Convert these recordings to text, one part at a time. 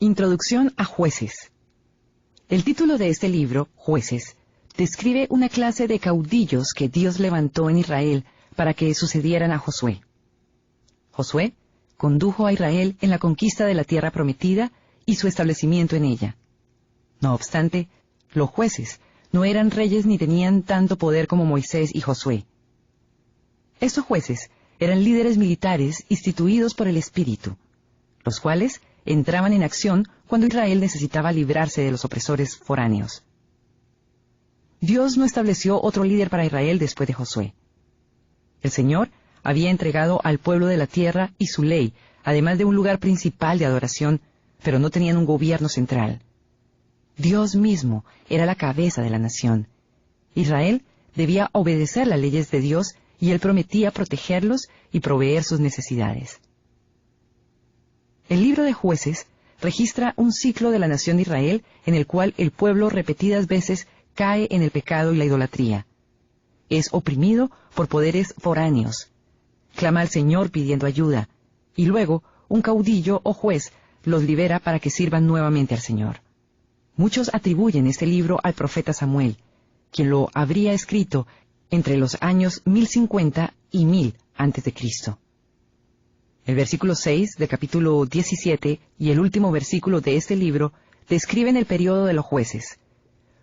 Introducción a Jueces. El título de este libro, Jueces, describe una clase de caudillos que Dios levantó en Israel para que sucedieran a Josué. Josué condujo a Israel en la conquista de la tierra prometida y su establecimiento en ella. No obstante, los jueces no eran reyes ni tenían tanto poder como Moisés y Josué. Estos jueces eran líderes militares instituidos por el Espíritu, los cuales entraban en acción cuando Israel necesitaba librarse de los opresores foráneos. Dios no estableció otro líder para Israel después de Josué. El Señor había entregado al pueblo de la tierra y su ley, además de un lugar principal de adoración, pero no tenían un gobierno central. Dios mismo era la cabeza de la nación. Israel debía obedecer las leyes de Dios y Él prometía protegerlos y proveer sus necesidades. El libro de Jueces registra un ciclo de la nación de Israel en el cual el pueblo repetidas veces cae en el pecado y la idolatría. Es oprimido por poderes foráneos. Clama al Señor pidiendo ayuda, y luego un caudillo o juez los libera para que sirvan nuevamente al Señor. Muchos atribuyen este libro al profeta Samuel, quien lo habría escrito entre los años 1050 y 1000 a.C. El versículo 6 del capítulo 17 y el último versículo de este libro describen el periodo de los jueces.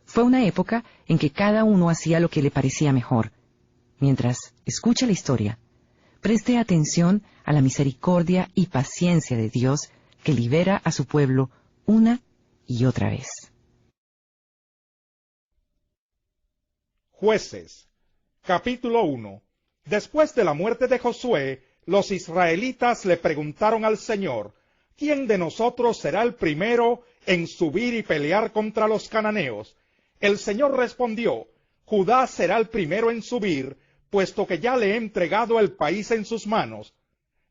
Fue una época en que cada uno hacía lo que le parecía mejor. Mientras escucha la historia, preste atención a la misericordia y paciencia de Dios que libera a su pueblo una y otra vez. Jueces, capítulo 1. Después de la muerte de Josué, los israelitas le preguntaron al Señor: ¿quién de nosotros será el primero en subir y pelear contra los cananeos? El Señor respondió: Judá será el primero en subir, puesto que ya le he entregado el país en sus manos.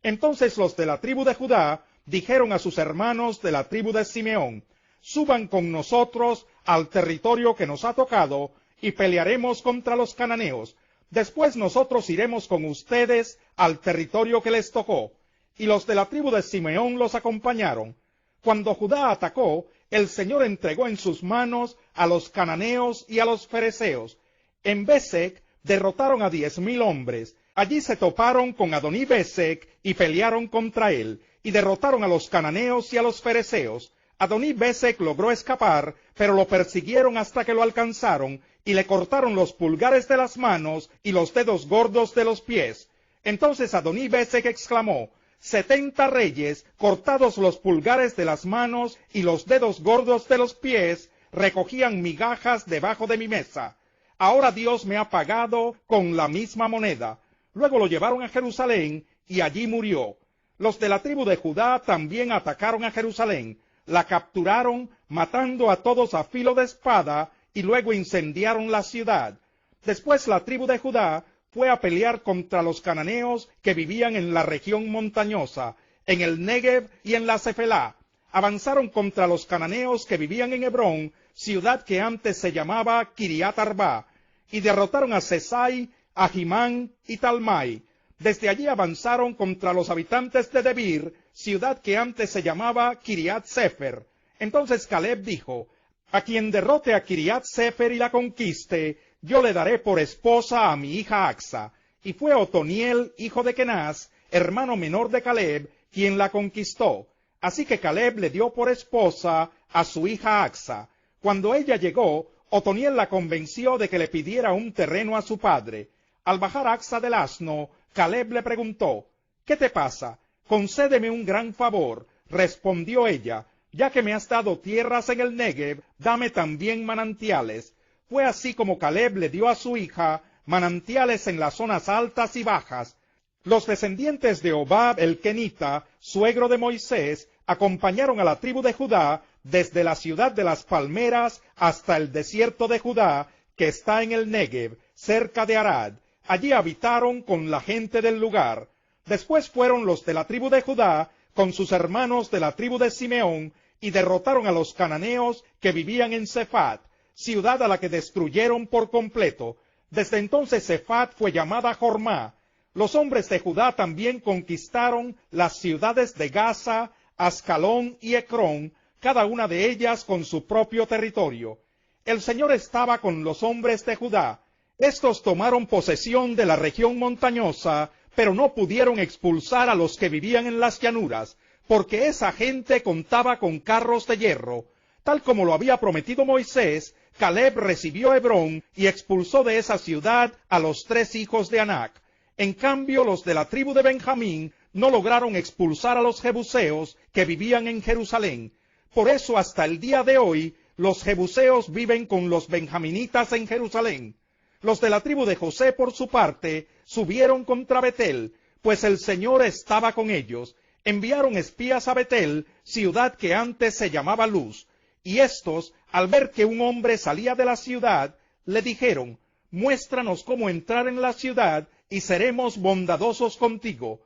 Entonces los de la tribu de Judá dijeron a sus hermanos de la tribu de Simeón: suban con nosotros al territorio que nos ha tocado, y pelearemos contra los cananeos. Después nosotros iremos con ustedes al territorio que les tocó. Y los de la tribu de Simeón los acompañaron. Cuando Judá atacó, el Señor entregó en sus manos a los cananeos y a los fereceos. En Besek derrotaron a 10,000 hombres. Allí se toparon con Adoní-Besek y pelearon contra él, y derrotaron a los cananeos y a los fereceos. Adoní-Besek logró escapar, pero lo persiguieron hasta que lo alcanzaron, y le cortaron los pulgares de las manos y los dedos gordos de los pies. Entonces Adoní-Besek exclamó: 70 reyes, cortados los pulgares de las manos y los dedos gordos de los pies, recogían migajas debajo de mi mesa. Ahora Dios me ha pagado con la misma moneda. Luego lo llevaron a Jerusalén, y allí murió. Los de la tribu de Judá también atacaron a Jerusalén. La capturaron, matando a todos a filo de espada, y luego incendiaron la ciudad. Después la tribu de Judá fue a pelear contra los cananeos que vivían en la región montañosa, en el Negev y en la Cefelá. Avanzaron contra los cananeos que vivían en Hebrón, ciudad que antes se llamaba Kiriat Arba, y derrotaron a Sesai, a Jimán y Talmai. Desde allí avanzaron contra los habitantes de Debir, ciudad que antes se llamaba Kiriat Sefer. Entonces Caleb dijo: a quien derrote a Kiriat Sefer y la conquiste, yo le daré por esposa a mi hija Acsa. Y fue Otoniel, hijo de Kenaz, hermano menor de Caleb, quien la conquistó. Así que Caleb le dio por esposa a su hija Acsa. Cuando ella llegó, Otoniel la convenció de que le pidiera un terreno a su padre. Al bajar Acsa del asno, Caleb le preguntó: ¿qué te pasa? Concédeme un gran favor. Respondió ella: ya que me has dado tierras en el Negev, dame también manantiales. Fue así como Caleb le dio a su hija manantiales en las zonas altas y bajas. Los descendientes de Hobab el Kenita, suegro de Moisés, acompañaron a la tribu de Judá desde la ciudad de las palmeras hasta el desierto de Judá, que está en el Negev, cerca de Arad. Allí habitaron con la gente del lugar. Después fueron los de la tribu de Judá con sus hermanos de la tribu de Simeón, y derrotaron a los cananeos que vivían en Sefat, ciudad a la que destruyeron por completo. Desde entonces Sefat fue llamada Jormá. Los hombres de Judá también conquistaron las ciudades de Gaza, Ascalón y Ecrón, cada una de ellas con su propio territorio. El Señor estaba con los hombres de Judá. Estos tomaron posesión de la región montañosa, pero no pudieron expulsar a los que vivían en las llanuras, porque esa gente contaba con carros de hierro. Tal como lo había prometido Moisés, Caleb recibió Hebrón y expulsó de esa ciudad a los 3 hijos de Anac. En cambio, los de la tribu de Benjamín no lograron expulsar a los jebuseos que vivían en Jerusalén. Por eso hasta el día de hoy, los jebuseos viven con los benjaminitas en Jerusalén. Los de la tribu de José, por su parte, subieron contra Betel, pues el Señor estaba con ellos. Enviaron espías a Betel, ciudad que antes se llamaba Luz, y estos, al ver que un hombre salía de la ciudad, le dijeron: muéstranos cómo entrar en la ciudad, y seremos bondadosos contigo.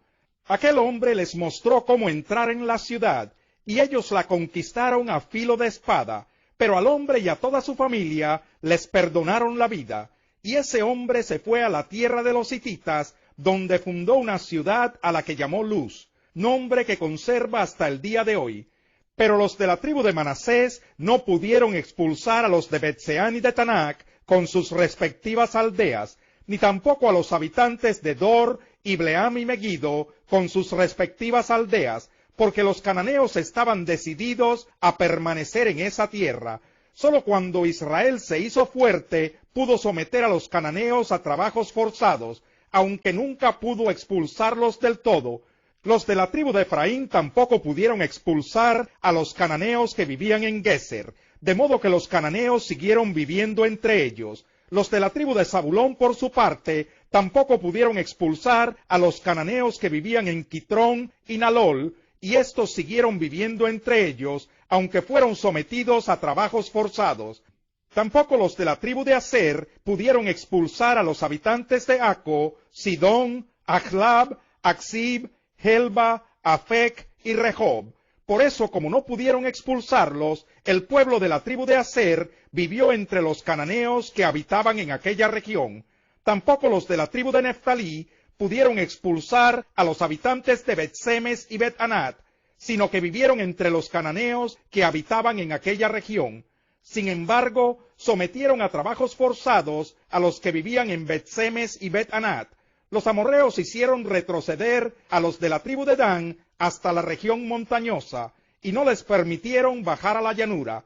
Aquel hombre les mostró cómo entrar en la ciudad, y ellos la conquistaron a filo de espada, pero al hombre y a toda su familia les perdonaron la vida. Y ese hombre se fue a la tierra de los hititas, donde fundó una ciudad a la que llamó Luz, nombre que conserva hasta el día de hoy. Pero los de la tribu de Manasés no pudieron expulsar a los de Betseán y de Tanac con sus respectivas aldeas, ni tampoco a los habitantes de Dor, Ibleam y Megiddo con sus respectivas aldeas, porque los cananeos estaban decididos a permanecer en esa tierra. Solo cuando Israel se hizo fuerte pudo someter a los cananeos a trabajos forzados, aunque nunca pudo expulsarlos del todo. Los de la tribu de Efraín tampoco pudieron expulsar a los cananeos que vivían en Geser, de modo que los cananeos siguieron viviendo entre ellos. Los de la tribu de Zabulón, por su parte, tampoco pudieron expulsar a los cananeos que vivían en Quitrón y Nalol, y estos siguieron viviendo entre ellos, aunque fueron sometidos a trabajos forzados. Tampoco los de la tribu de Aser pudieron expulsar a los habitantes de Aco, Sidón, Ahlab, Aksib, Helba, Afec y Rehob. Por eso, como no pudieron expulsarlos, el pueblo de la tribu de Aser vivió entre los cananeos que habitaban en aquella región. Tampoco los de la tribu de Neftalí pudieron expulsar a los habitantes de Bet-Semes y Bet-Anat, sino que vivieron entre los cananeos que habitaban en aquella región. Sin embargo, sometieron a trabajos forzados a los que vivían en Bet-Semes y Bet-Anat. Los amorreos hicieron retroceder a los de la tribu de Dan hasta la región montañosa, y no les permitieron bajar a la llanura.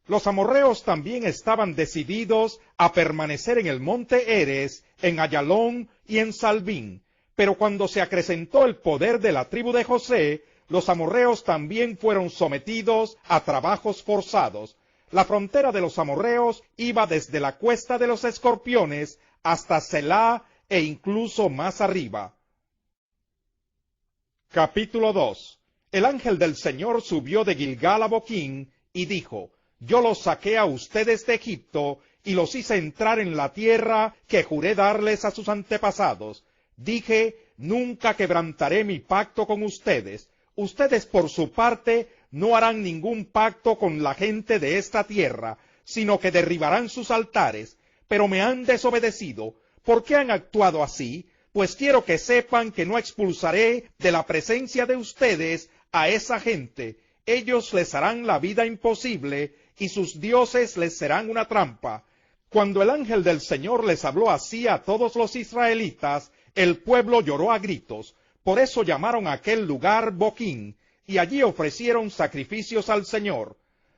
Los amorreos también estaban decididos a permanecer en el monte Eres, en Ayalón y en Salbín. Pero cuando se acrecentó el poder de la tribu de José, los amorreos también fueron sometidos a trabajos forzados. La frontera de los amorreos iba desde la cuesta de los Escorpiones hasta Selá e incluso más arriba. Capítulo 2. El ángel del Señor subió de Gilgal a Boquín y dijo: yo los saqué a ustedes de Egipto y los hice entrar en la tierra que juré darles a sus antepasados. Dije: nunca quebrantaré mi pacto con ustedes. Ustedes por su parte no harán ningún pacto con la gente de esta tierra, sino que derribarán sus altares. Pero me han desobedecido. ¿Por qué han actuado así? Pues quiero que sepan que no expulsaré de la presencia de ustedes a esa gente. Ellos les harán la vida imposible, y sus dioses les serán una trampa. Cuando el ángel del Señor les habló así a todos los israelitas, el pueblo lloró a gritos. Por eso llamaron a aquel lugar Boquín, y allí ofrecieron sacrificios al Señor.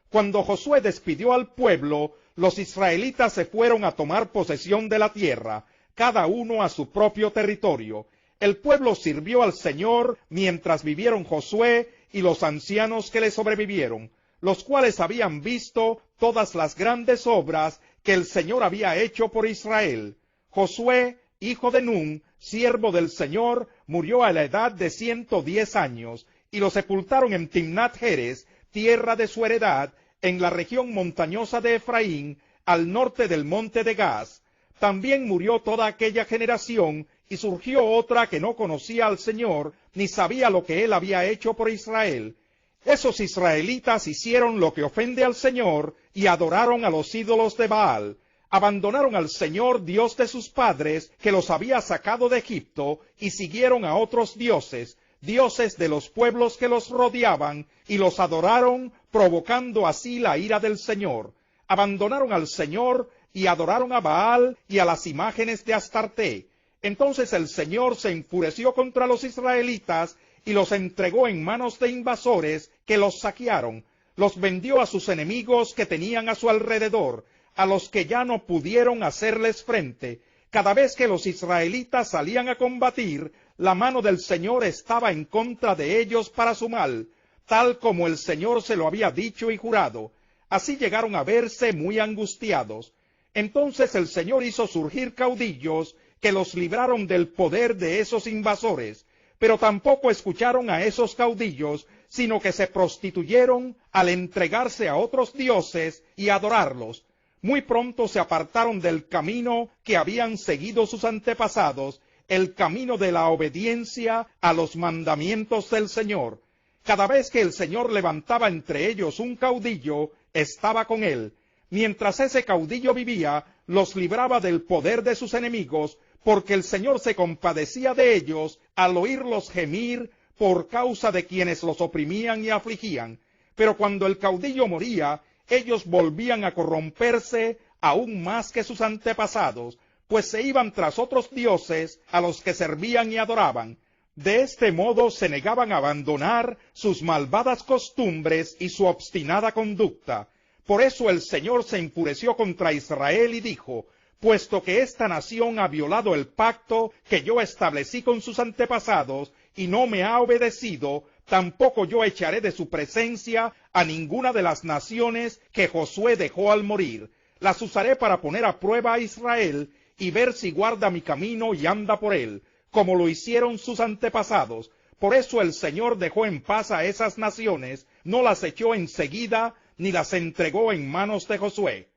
Cuando Josué despidió al pueblo, los israelitas se fueron a tomar posesión de la tierra, cada uno a su propio territorio. El pueblo sirvió al Señor mientras vivieron Josué y los ancianos que le sobrevivieron, los cuales habían visto todas las grandes obras que el Señor había hecho por Israel. Josué, hijo de Nun, siervo del Señor, murió a la edad de 110 años, y lo sepultaron en Timnat Heres, tierra de su heredad, en la región montañosa de Efraín, al norte del monte de Gaz. También murió toda aquella generación, y surgió otra que no conocía al Señor, ni sabía lo que él había hecho por Israel. Esos israelitas hicieron lo que ofende al Señor, y adoraron a los ídolos de Baal. Abandonaron al Señor, Dios de sus padres, que los había sacado de Egipto, y siguieron a otros dioses, dioses de los pueblos que los rodeaban, y los adoraron provocando así la ira del Señor. Abandonaron al Señor y adoraron a Baal y a las imágenes de Astarté. Entonces el Señor se enfureció contra los israelitas y los entregó en manos de invasores que los saquearon. Los vendió a sus enemigos que tenían a su alrededor, a los que ya no pudieron hacerles frente. Cada vez que los israelitas salían a combatir, la mano del Señor estaba en contra de ellos para su mal, tal como el Señor se lo había dicho y jurado. Así llegaron a verse muy angustiados. Entonces el Señor hizo surgir caudillos que los libraron del poder de esos invasores, pero tampoco escucharon a esos caudillos, sino que se prostituyeron al entregarse a otros dioses y adorarlos. Muy pronto se apartaron del camino que habían seguido sus antepasados, el camino de la obediencia a los mandamientos del Señor. Cada vez que el Señor levantaba entre ellos un caudillo, estaba con él. Mientras ese caudillo vivía, los libraba del poder de sus enemigos, porque el Señor se compadecía de ellos al oírlos gemir por causa de quienes los oprimían y afligían. Pero cuando el caudillo moría, ellos volvían a corromperse aún más que sus antepasados, pues se iban tras otros dioses a los que servían y adoraban. De este modo se negaban a abandonar sus malvadas costumbres y su obstinada conducta. Por eso el Señor se enfureció contra Israel y dijo: puesto que esta nación ha violado el pacto que yo establecí con sus antepasados y no me ha obedecido, tampoco yo echaré de su presencia a ninguna de las naciones que Josué dejó al morir. Las usaré para poner a prueba a Israel y ver si guarda mi camino y anda por él, como lo hicieron sus antepasados. Por eso el Señor dejó en paz a esas naciones, no las echó enseguida, ni las entregó en manos de Josué.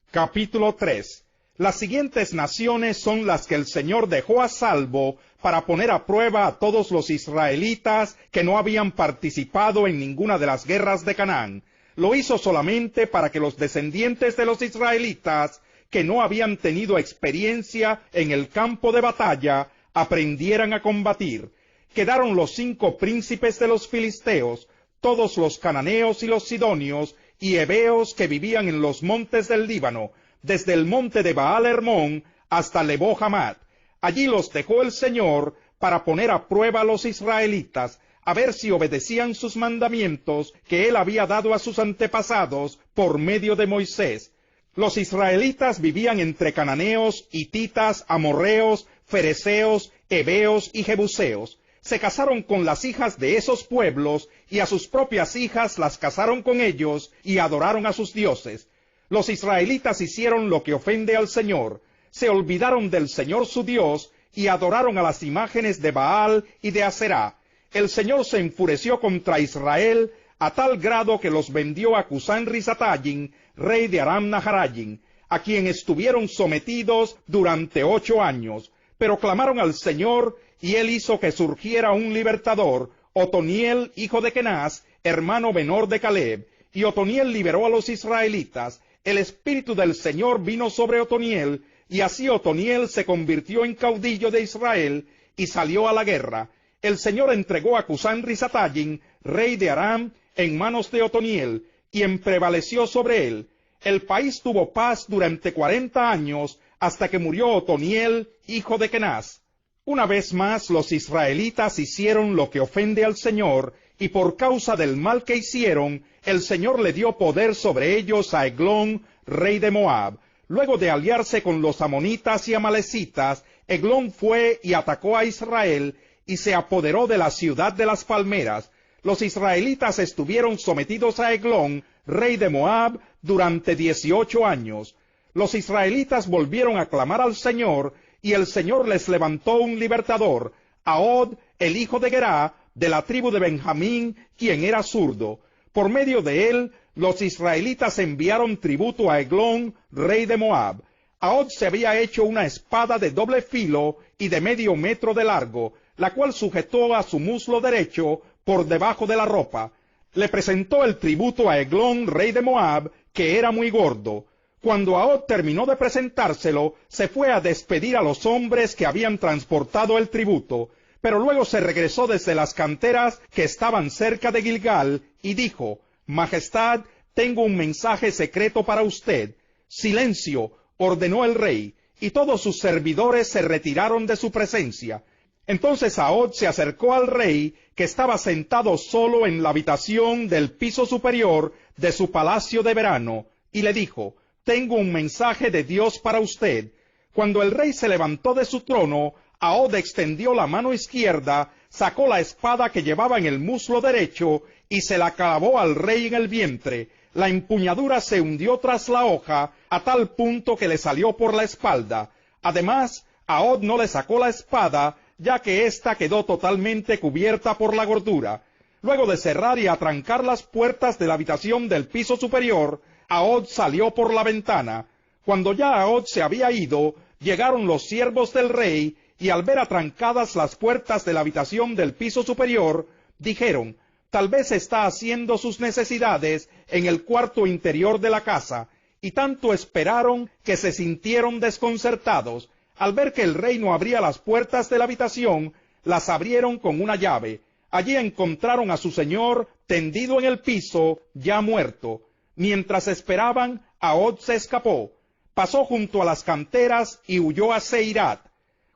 Capítulo 3. Las siguientes naciones son las que el Señor dejó a salvo para poner a prueba a todos los israelitas que no habían participado en ninguna de las guerras de Canaán. Lo hizo solamente para que los descendientes de los israelitas que no habían tenido experiencia en el campo de batalla aprendieran a combatir. Quedaron los 5 príncipes de los filisteos, todos los cananeos y los sidonios y heveos que vivían en los montes del Líbano, desde el monte de Baal Hermón hasta Lebo Hamad. Allí los dejó el Señor para poner a prueba a los israelitas, a ver si obedecían sus mandamientos que él había dado a sus antepasados por medio de Moisés. Los israelitas vivían entre cananeos, hititas, amorreos, fereceos, heveos y jebuseos. Se casaron con las hijas de esos pueblos, y a sus propias hijas las casaron con ellos, y adoraron a sus dioses. Los israelitas hicieron lo que ofende al Señor. Se olvidaron del Señor su Dios, y adoraron a las imágenes de Baal y de Aserá. El Señor se enfureció contra Israel, a tal grado que los vendió a Cusán-Risatayim, rey de Aram-Naharayim, a quien estuvieron sometidos durante 8 años. Pero clamaron al Señor, y él hizo que surgiera un libertador, Otoniel, hijo de Kenaz, hermano menor de Caleb. Y Otoniel liberó a los israelitas. El espíritu del Señor vino sobre Otoniel, y así Otoniel se convirtió en caudillo de Israel, y salió a la guerra. El Señor entregó a Cusán-Risatayim, rey de Aram, en manos de Otoniel, quien prevaleció sobre él. El país tuvo paz durante 40 años, hasta que murió Otoniel, hijo de Kenaz. Una vez más los israelitas hicieron lo que ofende al Señor, y por causa del mal que hicieron, el Señor le dio poder sobre ellos a Eglón, rey de Moab. Luego de aliarse con los amonitas y amalecitas, Eglón fue y atacó a Israel, y se apoderó de la ciudad de las palmeras. Los israelitas estuvieron sometidos a Eglón, rey de Moab, durante 18 años. Los israelitas volvieron a clamar al Señor, y el Señor les levantó un libertador, Ahod, el hijo de Gerá, de la tribu de Benjamín, quien era zurdo. Por medio de él, los israelitas enviaron tributo a Eglón, rey de Moab. Ahod se había hecho una espada de doble filo y de medio metro de largo, la cual sujetó a su muslo derecho por debajo de la ropa. Le presentó el tributo a Eglón, rey de Moab, que era muy gordo. Cuando Ahod terminó de presentárselo, se fue a despedir a los hombres que habían transportado el tributo. Pero luego se regresó desde las canteras que estaban cerca de Gilgal y dijo: Majestad, tengo un mensaje secreto para usted. Silencio, ordenó el rey, y todos sus servidores se retiraron de su presencia. Entonces Ahod se acercó al rey, que estaba sentado solo en la habitación del piso superior de su palacio de verano, y le dijo: Tengo un mensaje de Dios para usted. Cuando el rey se levantó de su trono, Ahod extendió la mano izquierda, sacó la espada que llevaba en el muslo derecho y se la clavó al rey en el vientre. La empuñadura se hundió tras la hoja a tal punto que le salió por la espalda. Además, Ahod no le sacó la espada, ya que ésta quedó totalmente cubierta por la gordura. Luego de cerrar y atrancar las puertas de la habitación del piso superior, Ahod salió por la ventana. Cuando ya Ahod se había ido, llegaron los siervos del rey, y al ver atrancadas las puertas de la habitación del piso superior, dijeron: Tal vez está haciendo sus necesidades en el cuarto interior de la casa, y tanto esperaron que se sintieron desconcertados. Al ver que el rey no abría las puertas de la habitación, las abrieron con una llave. Allí encontraron a su señor tendido en el piso, ya muerto. Mientras esperaban, Ahod se escapó, pasó junto a las canteras y huyó a Seirat.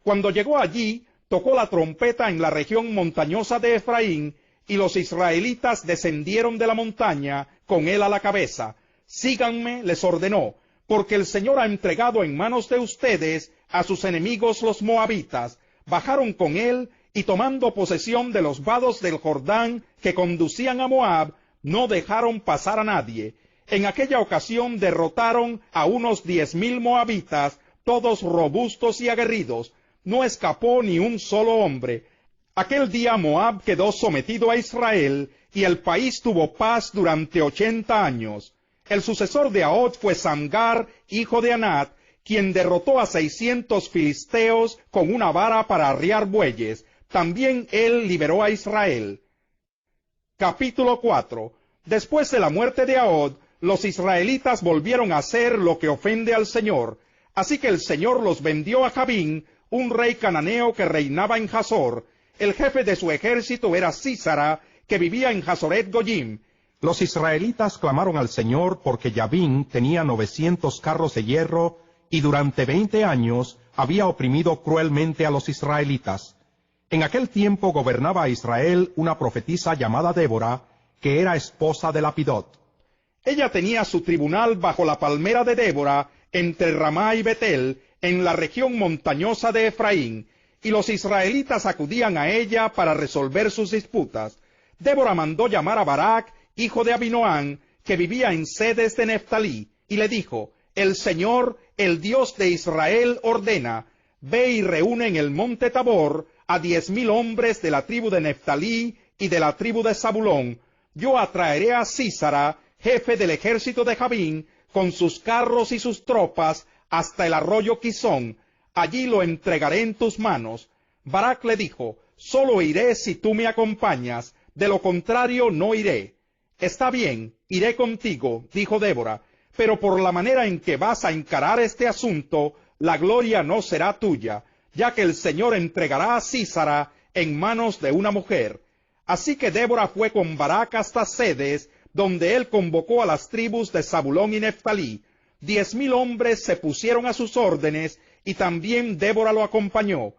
Cuando llegó allí, tocó la trompeta en la región montañosa de Efraín, y los israelitas descendieron de la montaña, con él a la cabeza. Síganme, les ordenó, porque el Señor ha entregado en manos de ustedes a sus enemigos los moabitas. Bajaron con él, y tomando posesión de los vados del Jordán que conducían a Moab, no dejaron pasar a nadie. En aquella ocasión derrotaron a unos 10,000 moabitas, todos robustos y aguerridos. No escapó ni un solo hombre. Aquel día Moab quedó sometido a Israel, y el país tuvo paz durante 80 años. El sucesor de Ahod fue Samgar, hijo de Anat, quien derrotó a 600 filisteos con una vara para arriar bueyes. También él liberó a Israel. Capítulo 4. Después de la muerte de Ahod, los israelitas volvieron a hacer lo que ofende al Señor. Así que el Señor los vendió a Jabín, un rey cananeo que reinaba en Hazor. El jefe de su ejército era Sísara, que vivía en Hazoret Goyim. Los israelitas clamaron al Señor porque Jabín tenía 900 carros de hierro y durante 20 años había oprimido cruelmente a los israelitas. En aquel tiempo gobernaba a Israel una profetisa llamada Débora, que era esposa de Lapidot. Ella tenía su tribunal bajo la palmera de Débora, entre Ramá y Betel, en la región montañosa de Efraín, y los israelitas acudían a ella para resolver sus disputas. Débora mandó llamar a Barak, hijo de Abinoam, que vivía en Sedes de Neftalí, y le dijo: El Señor, el Dios de Israel, ordena: ve y reúne en el monte Tabor a 10,000 hombres de la tribu de Neftalí y de la tribu de Zabulón. Yo atraeré a Sísara, jefe del ejército de Jabín, con sus carros y sus tropas, hasta el arroyo Quizón. Allí lo entregaré en tus manos. Barak le dijo: solo iré si tú me acompañas, de lo contrario no iré. Está bien, iré contigo, dijo Débora, pero por la manera en que vas a encarar este asunto, la gloria no será tuya, ya que el Señor entregará a Sísara en manos de una mujer. Así que Débora fue con Barak hasta Sedes, donde él convocó a las tribus de Zabulón y Neftalí. 10,000 hombres se pusieron a sus órdenes, y también Débora lo acompañó.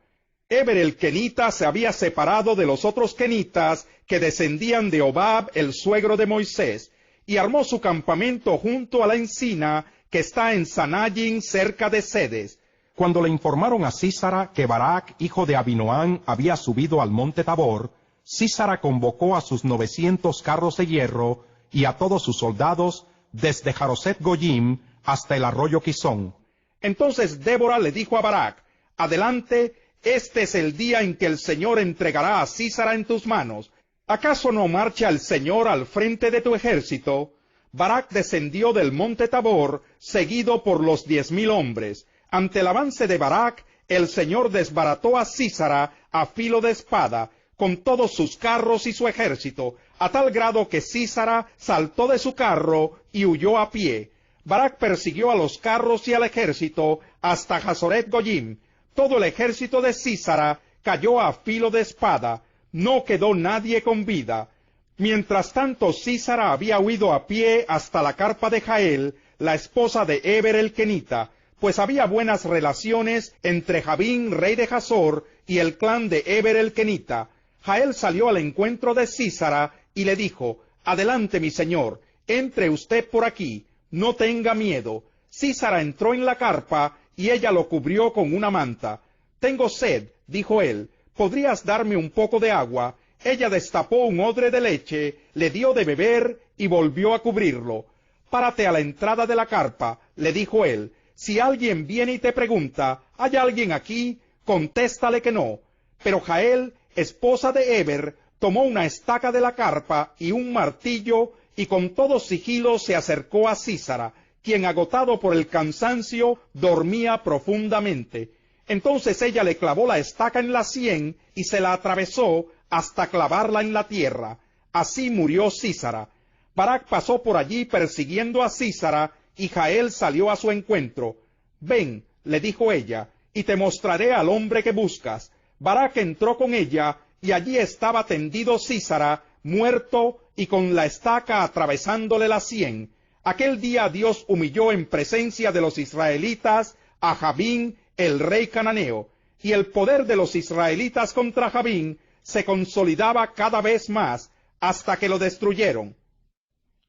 Heber el kenita se había separado de los otros kenitas que descendían de Hobab, el suegro de Moisés, y armó su campamento junto a la encina que está en Sanayim, cerca de Sedes. Cuando le informaron a Sísara que Barak, hijo de Abinoam, había subido al monte Tabor, Sísara convocó a sus 900 carros de hierro y a todos sus soldados desde Haroset Goyim hasta el arroyo Quizón. Entonces Débora le dijo a Barak: adelante, este es el día en que el Señor entregará a Sísara en tus manos. ¿Acaso no marcha el Señor al frente de tu ejército? Barak descendió del monte Tabor, seguido por los 10,000 hombres. Ante el avance de Barak, el Señor desbarató a Sísara a filo de espada, con todos sus carros y su ejército, a tal grado que Sísara saltó de su carro y huyó a pie. Barak persiguió a los carros y al ejército hasta Hazoret Goyim. Todo el ejército de Sísara cayó a filo de espada, no quedó nadie con vida. Mientras tanto, Sísara había huido a pie hasta la carpa de Jael, la esposa de Heber el kenita, pues había buenas relaciones entre Jabín, rey de Hazor, y el clan de Heber el kenita. Jael salió al encuentro de Sísara y le dijo: «Adelante, mi señor, entre usted por aquí, no tenga miedo». Sísara entró en la carpa y ella lo cubrió con una manta. «Tengo sed», dijo él, «¿podrías darme un poco de agua?». Ella destapó un odre de leche, le dio de beber y volvió a cubrirlo. «Párate a la entrada de la carpa», le dijo él. «Si alguien viene y te pregunta, ¿hay alguien aquí?, contéstale que no». Pero Jael, esposa de Heber, tomó una estaca de la carpa y un martillo, y con todo sigilo se acercó a Sísara, quien, agotado por el cansancio, dormía profundamente. Entonces ella le clavó la estaca en la sien y se la atravesó hasta clavarla en la tierra. Así murió Sísara. Barak pasó por allí persiguiendo a Sísara, y Jael salió a su encuentro. «Ven», le dijo ella, «y te mostraré al hombre que buscas». Barak entró con ella, y allí estaba tendido Sísara, muerto y con la estaca atravesándole la sien. Aquel día Dios humilló en presencia de los israelitas a Jabín, el rey cananeo, y el poder de los israelitas contra Jabín se consolidaba cada vez más hasta que lo destruyeron.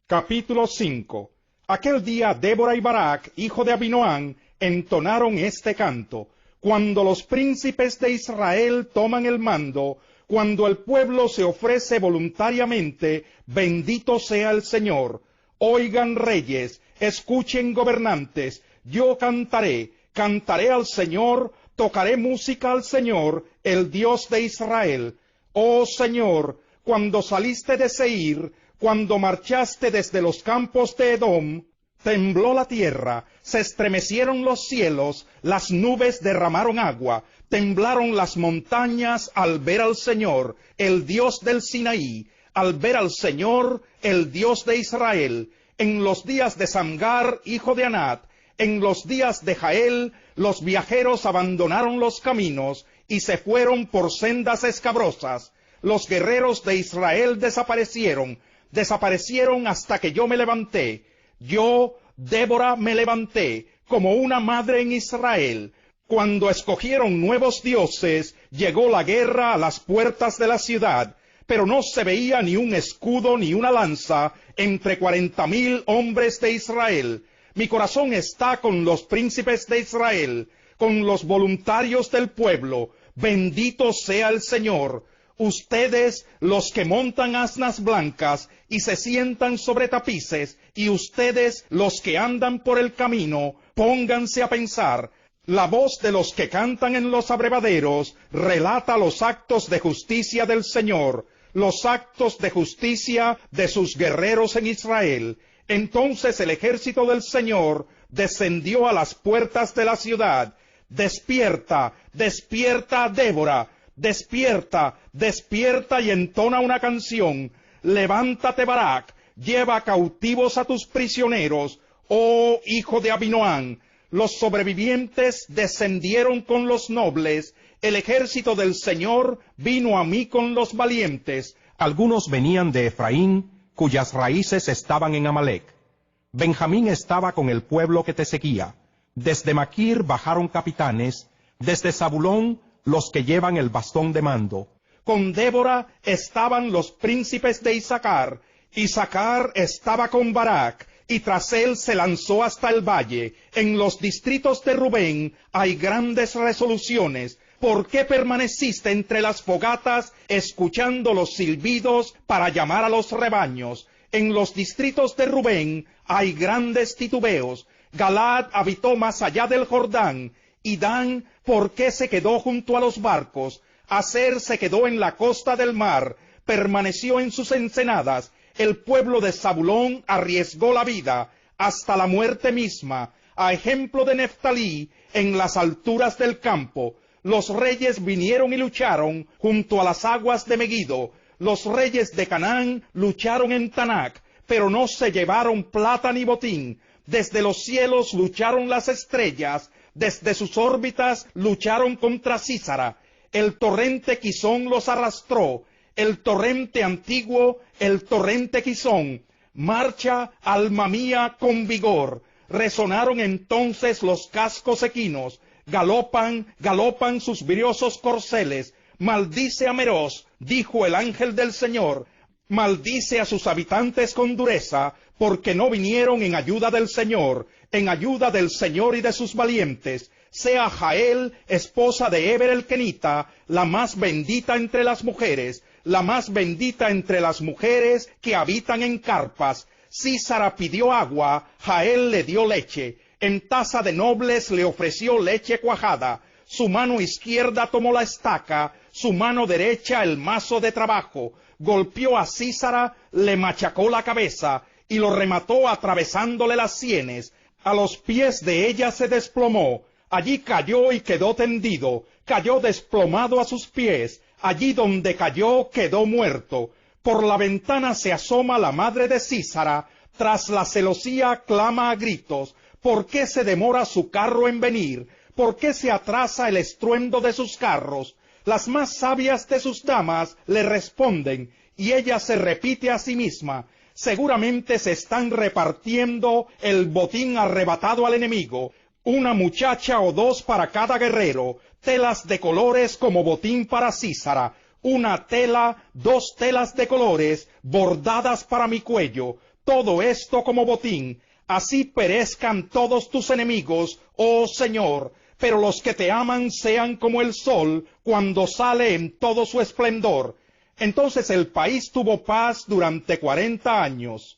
Capítulo 5. Aquel día Débora y Barak, hijo de Abinoam, entonaron este canto: «Cuando los príncipes de Israel toman el mando, cuando el pueblo se ofrece voluntariamente, bendito sea el Señor. Oigan reyes, escuchen gobernantes, yo cantaré al Señor, tocaré música al Señor, el Dios de Israel. Oh Señor, cuando saliste de Seir, cuando marchaste desde los campos de Edom, tembló la tierra, se estremecieron los cielos, las nubes derramaron agua, temblaron las montañas al ver al Señor, el Dios del Sinaí, al ver al Señor, el Dios de Israel. En los días de Samgar, hijo de Anat, en los días de Jael, los viajeros abandonaron los caminos y se fueron por sendas escabrosas. Los guerreros de Israel desaparecieron hasta que yo me levanté. Yo, Débora, me levanté como una madre en Israel. Cuando escogieron nuevos dioses, llegó la guerra a las puertas de la ciudad, pero no se veía ni un escudo ni una lanza entre 40,000 hombres de Israel. Mi corazón está con los príncipes de Israel, con los voluntarios del pueblo. Bendito sea el Señor. Ustedes, los que montan asnas blancas y se sientan sobre tapices, y ustedes, los que andan por el camino, pónganse a pensar. La voz de los que cantan en los abrevaderos relata los actos de justicia del Señor, los actos de justicia de sus guerreros en Israel. Entonces el ejército del Señor descendió a las puertas de la ciudad. Despierta, despierta, Débora. Despierta, despierta y entona una canción. Levántate, Barak, lleva cautivos a tus prisioneros, oh hijo de Abinoam. Los sobrevivientes descendieron con los nobles, el ejército del Señor vino a mí con los valientes. Algunos venían de Efraín, cuyas raíces estaban en Amalec. Benjamín estaba con el pueblo que te seguía. Desde Maquir bajaron capitanes, desde Zabulón los que llevan el bastón de mando. Con Débora estaban los príncipes de Isaacar. Isaacar estaba con Barak, y tras él se lanzó hasta el valle. En los distritos de Rubén hay grandes resoluciones. ¿Por qué permaneciste entre las fogatas, escuchando los silbidos para llamar a los rebaños? En los distritos de Rubén hay grandes titubeos. Galaad habitó más allá del Jordán. Y Dan, ¿por qué se quedó junto a los barcos? Aser se quedó en la costa del mar, permaneció en sus ensenadas. El pueblo de Zabulón arriesgó la vida hasta la muerte misma. A ejemplo de Neftalí, en las alturas del campo, los reyes vinieron y lucharon junto a las aguas de Megido. Los reyes de Canaán lucharon en Tanac, pero no se llevaron plata ni botín. Desde los cielos lucharon las estrellas, desde sus órbitas lucharon contra Sísara. el torrente Quizón los arrastró, el torrente antiguo, el torrente Quizón. Marcha, alma mía, con vigor. Resonaron entonces los cascos equinos, galopan, galopan sus briosos corceles. Maldice a Meroz, dijo el ángel del Señor, maldice a sus habitantes con dureza, porque no vinieron en ayuda del Señor y de sus valientes. Sea Jael, esposa de Eber el Kenita, la más bendita entre las mujeres, la más bendita entre las mujeres que habitan en carpas. Sísara pidió agua, Jael le dio leche, en taza de nobles le ofreció leche cuajada. Su mano izquierda tomó la estaca, su mano derecha el mazo de trabajo. Golpeó a Sísara, le machacó la cabeza y lo remató atravesándole las sienes. A los pies de ella se desplomó. Allí cayó y quedó tendido. Cayó desplomado a sus pies. Allí donde cayó quedó muerto. Por la ventana se asoma la madre de Sísara. Tras la celosía clama a gritos. ¿Por qué se demora su carro en venir? ¿Por qué se atrasa el estruendo de sus carros? Las más sabias de sus damas le responden, y ella se repite a sí misma. Seguramente se están repartiendo el botín arrebatado al enemigo. Una muchacha o dos para cada guerrero, telas de colores como botín para Sísara. Una tela, dos telas de colores, bordadas para mi cuello. Todo esto como botín. Así perezcan todos tus enemigos, oh Señor. Pero los que te aman sean como el sol cuando sale en todo su esplendor. Entonces el país tuvo paz durante 40 años.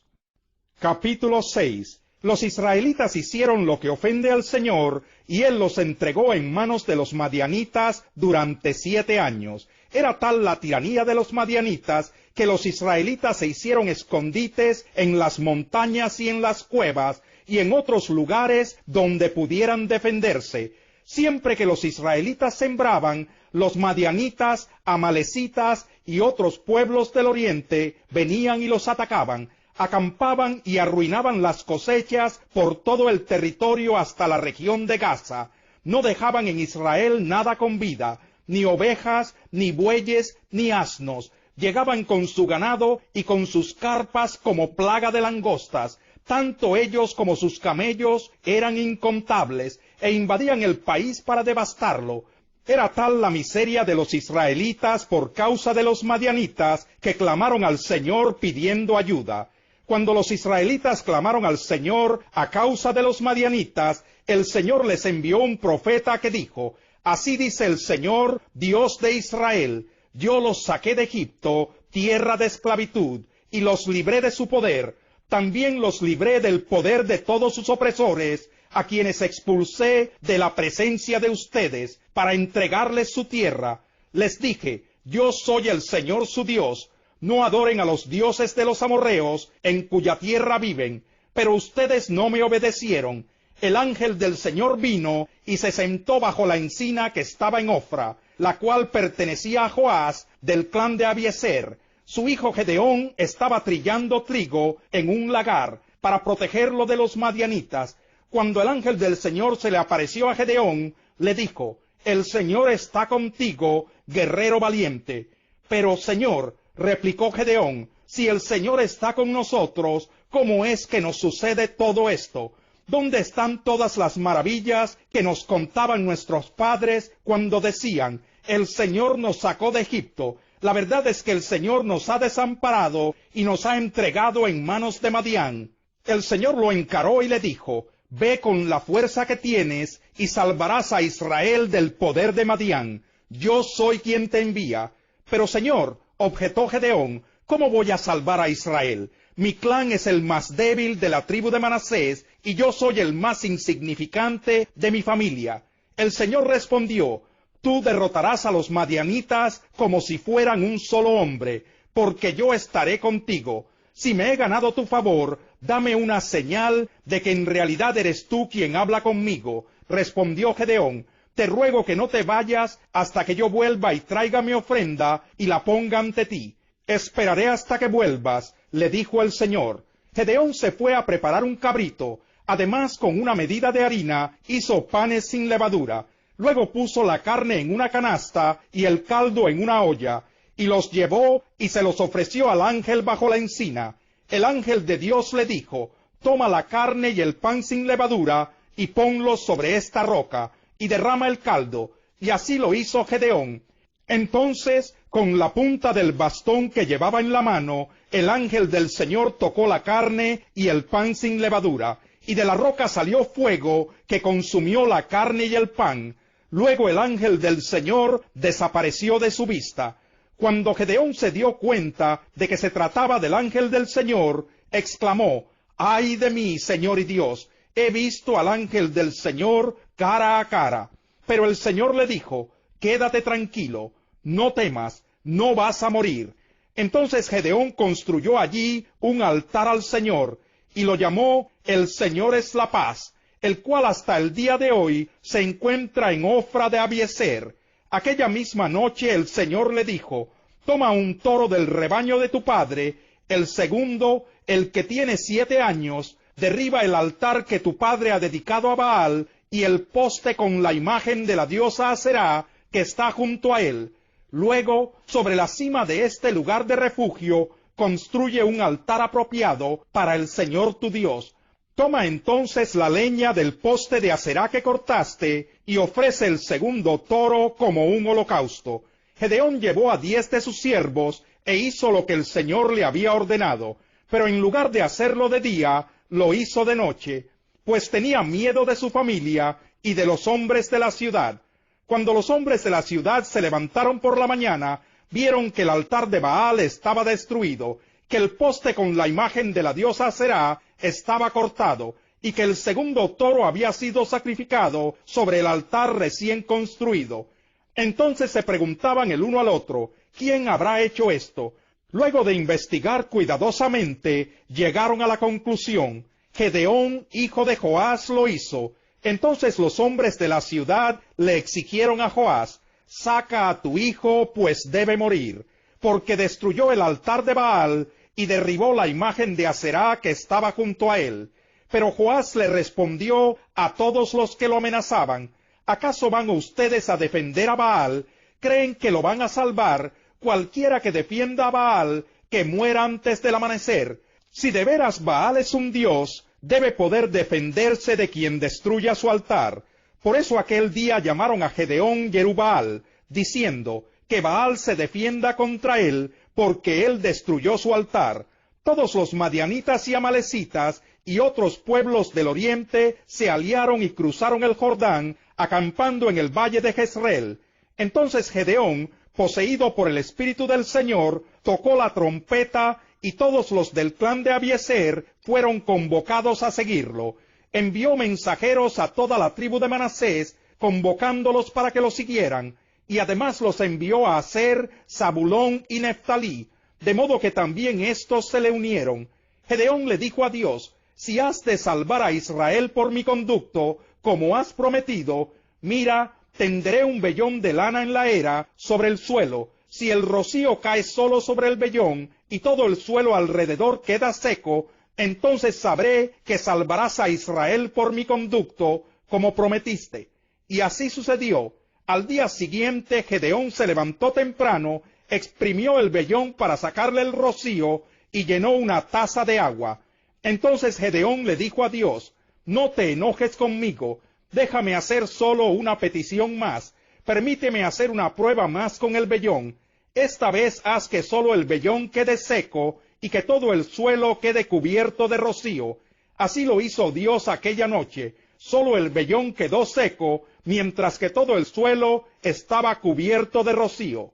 Capítulo 6. Los israelitas hicieron lo que ofende al Señor, y Él los entregó en manos de los madianitas durante 7 años. Era tal la tiranía de los madianitas, que los israelitas se hicieron escondites en las montañas y en las cuevas, y en otros lugares donde pudieran defenderse. Siempre que los israelitas sembraban, los madianitas, amalecitas y otros pueblos del oriente venían y los atacaban, acampaban y arruinaban las cosechas por todo el territorio hasta la región de Gaza. No dejaban en Israel nada con vida, ni ovejas, ni bueyes, ni asnos. Llegaban con su ganado y con sus carpas como plaga de langostas. Tanto ellos como sus camellos eran incontables, e invadían el país para devastarlo. Era tal la miseria de los israelitas por causa de los madianitas, que clamaron al Señor pidiendo ayuda. Cuando los israelitas clamaron al Señor a causa de los madianitas, el Señor les envió un profeta que dijo, así dice el Señor, Dios de Israel, yo los saqué de Egipto, tierra de esclavitud, y los libré de su poder. También los libré del poder de todos sus opresores, a quienes expulsé de la presencia de ustedes, para entregarles su tierra. Les dije, yo soy el Señor su Dios. No adoren a los dioses de los amorreos, en cuya tierra viven. Pero ustedes no me obedecieron. El ángel del Señor vino y se sentó bajo la encina que estaba en Ofra, la cual pertenecía a Joás, del clan de Abiezer. Su hijo Gedeón estaba trillando trigo en un lagar, para protegerlo de los madianitas. Cuando el ángel del Señor se le apareció a Gedeón, le dijo, el Señor está contigo, guerrero valiente. Pero, Señor, replicó Gedeón, si el Señor está con nosotros, ¿cómo es que nos sucede todo esto? ¿Dónde están todas las maravillas que nos contaban nuestros padres cuando decían, el Señor nos sacó de Egipto? La verdad es que el Señor nos ha desamparado y nos ha entregado en manos de Madián. El Señor lo encaró y le dijo, ve con la fuerza que tienes y salvarás a Israel del poder de Madián. Yo soy quien te envía. Pero Señor, objetó Gedeón, ¿cómo voy a salvar a Israel? Mi clan es el más débil de la tribu de Manasés y yo soy el más insignificante de mi familia. El Señor respondió, tú derrotarás a los madianitas como si fueran un solo hombre, porque yo estaré contigo. Si me he ganado tu favor, dame una señal de que en realidad eres tú quien habla conmigo. Respondió Gedeón, te ruego que no te vayas hasta que yo vuelva y traiga mi ofrenda y la ponga ante ti. Esperaré hasta que vuelvas, le dijo el Señor. Gedeón se fue a preparar un cabrito. Además, con una medida de harina, hizo panes sin levadura. Luego puso la carne en una canasta y el caldo en una olla, y los llevó y se los ofreció al ángel bajo la encina. El ángel de Dios le dijo: toma la carne y el pan sin levadura, y ponlos sobre esta roca, y derrama el caldo. Y así lo hizo Gedeón. Entonces, con la punta del bastón que llevaba en la mano, el ángel del Señor tocó la carne y el pan sin levadura, y de la roca salió fuego que consumió la carne y el pan. Luego el ángel del Señor desapareció de su vista. Cuando Gedeón se dio cuenta de que se trataba del ángel del Señor, exclamó: ¡ay de mí, Señor y Dios! He visto al ángel del Señor cara a cara. Pero el Señor le dijo: quédate tranquilo, no temas, no vas a morir. Entonces Gedeón construyó allí un altar al Señor, y lo llamó El Señor es la Paz, el cual hasta el día de hoy se encuentra en Ofra de Abiezer. Aquella misma noche el Señor le dijo: toma un toro del rebaño de tu padre, el segundo, el que tiene 7 años, derriba el altar que tu padre ha dedicado a Baal, y el poste con la imagen de la diosa Aserá, que está junto a él. Luego, sobre la cima de este lugar de refugio, construye un altar apropiado para el Señor tu Dios. Toma entonces la leña del poste de Aserá que cortaste, y ofrece el segundo toro como un holocausto. Gedeón llevó a 10 de sus siervos, e hizo lo que el Señor le había ordenado, pero en lugar de hacerlo de día, lo hizo de noche, pues tenía miedo de su familia y de los hombres de la ciudad. Cuando los hombres de la ciudad se levantaron por la mañana, vieron que el altar de Baal estaba destruido, que el poste con la imagen de la diosa Aserá estaba cortado, y que el segundo toro había sido sacrificado sobre el altar recién construido. Entonces se preguntaban el uno al otro: ¿quién habrá hecho esto? Luego de investigar cuidadosamente, llegaron a la conclusión: Gedeón, hijo de Joás, lo hizo. Entonces los hombres de la ciudad le exigieron a Joás: saca a tu hijo, pues debe morir, porque destruyó el altar de Baal y derribó la imagen de Aserá que estaba junto a él. Pero Joás le respondió a todos los que lo amenazaban: ¿acaso van ustedes a defender a Baal? ¿Creen que lo van a salvar? Cualquiera que defienda a Baal, que muera antes del amanecer. Si de veras Baal es un dios, debe poder defenderse de quien destruya su altar. Por eso aquel día llamaron a Gedeón Yerubbaal, diciendo: que Baal se defienda contra él, porque él destruyó su altar. Todos los madianitas y amalecitas y otros pueblos del oriente se aliaron y cruzaron el Jordán, acampando en el valle de Jezreel. Entonces Gedeón, poseído por el Espíritu del Señor, tocó la trompeta, y todos los del clan de Abiezer fueron convocados a seguirlo. Envió mensajeros a toda la tribu de Manasés, convocándolos para que lo siguieran, y además los envió a Aser, Zabulón y Neftalí, de modo que también éstos se le unieron. Gedeón le dijo a Dios: si has de salvar a Israel por mi conducto, como has prometido, mira, tenderé un vellón de lana en la era sobre el suelo. Si el rocío cae solo sobre el vellón, y todo el suelo alrededor queda seco, entonces sabré que salvarás a Israel por mi conducto, como prometiste. Y así sucedió. Al día siguiente Gedeón se levantó temprano, exprimió el vellón para sacarle el rocío, y llenó una taza de agua. Entonces Gedeón le dijo a Dios: no te enojes conmigo, déjame hacer solo una petición más, permíteme hacer una prueba más con el vellón. Esta vez haz que solo el vellón quede seco, y que todo el suelo quede cubierto de rocío. Así lo hizo Dios aquella noche. Solo el vellón quedó seco, mientras que todo el suelo estaba cubierto de rocío.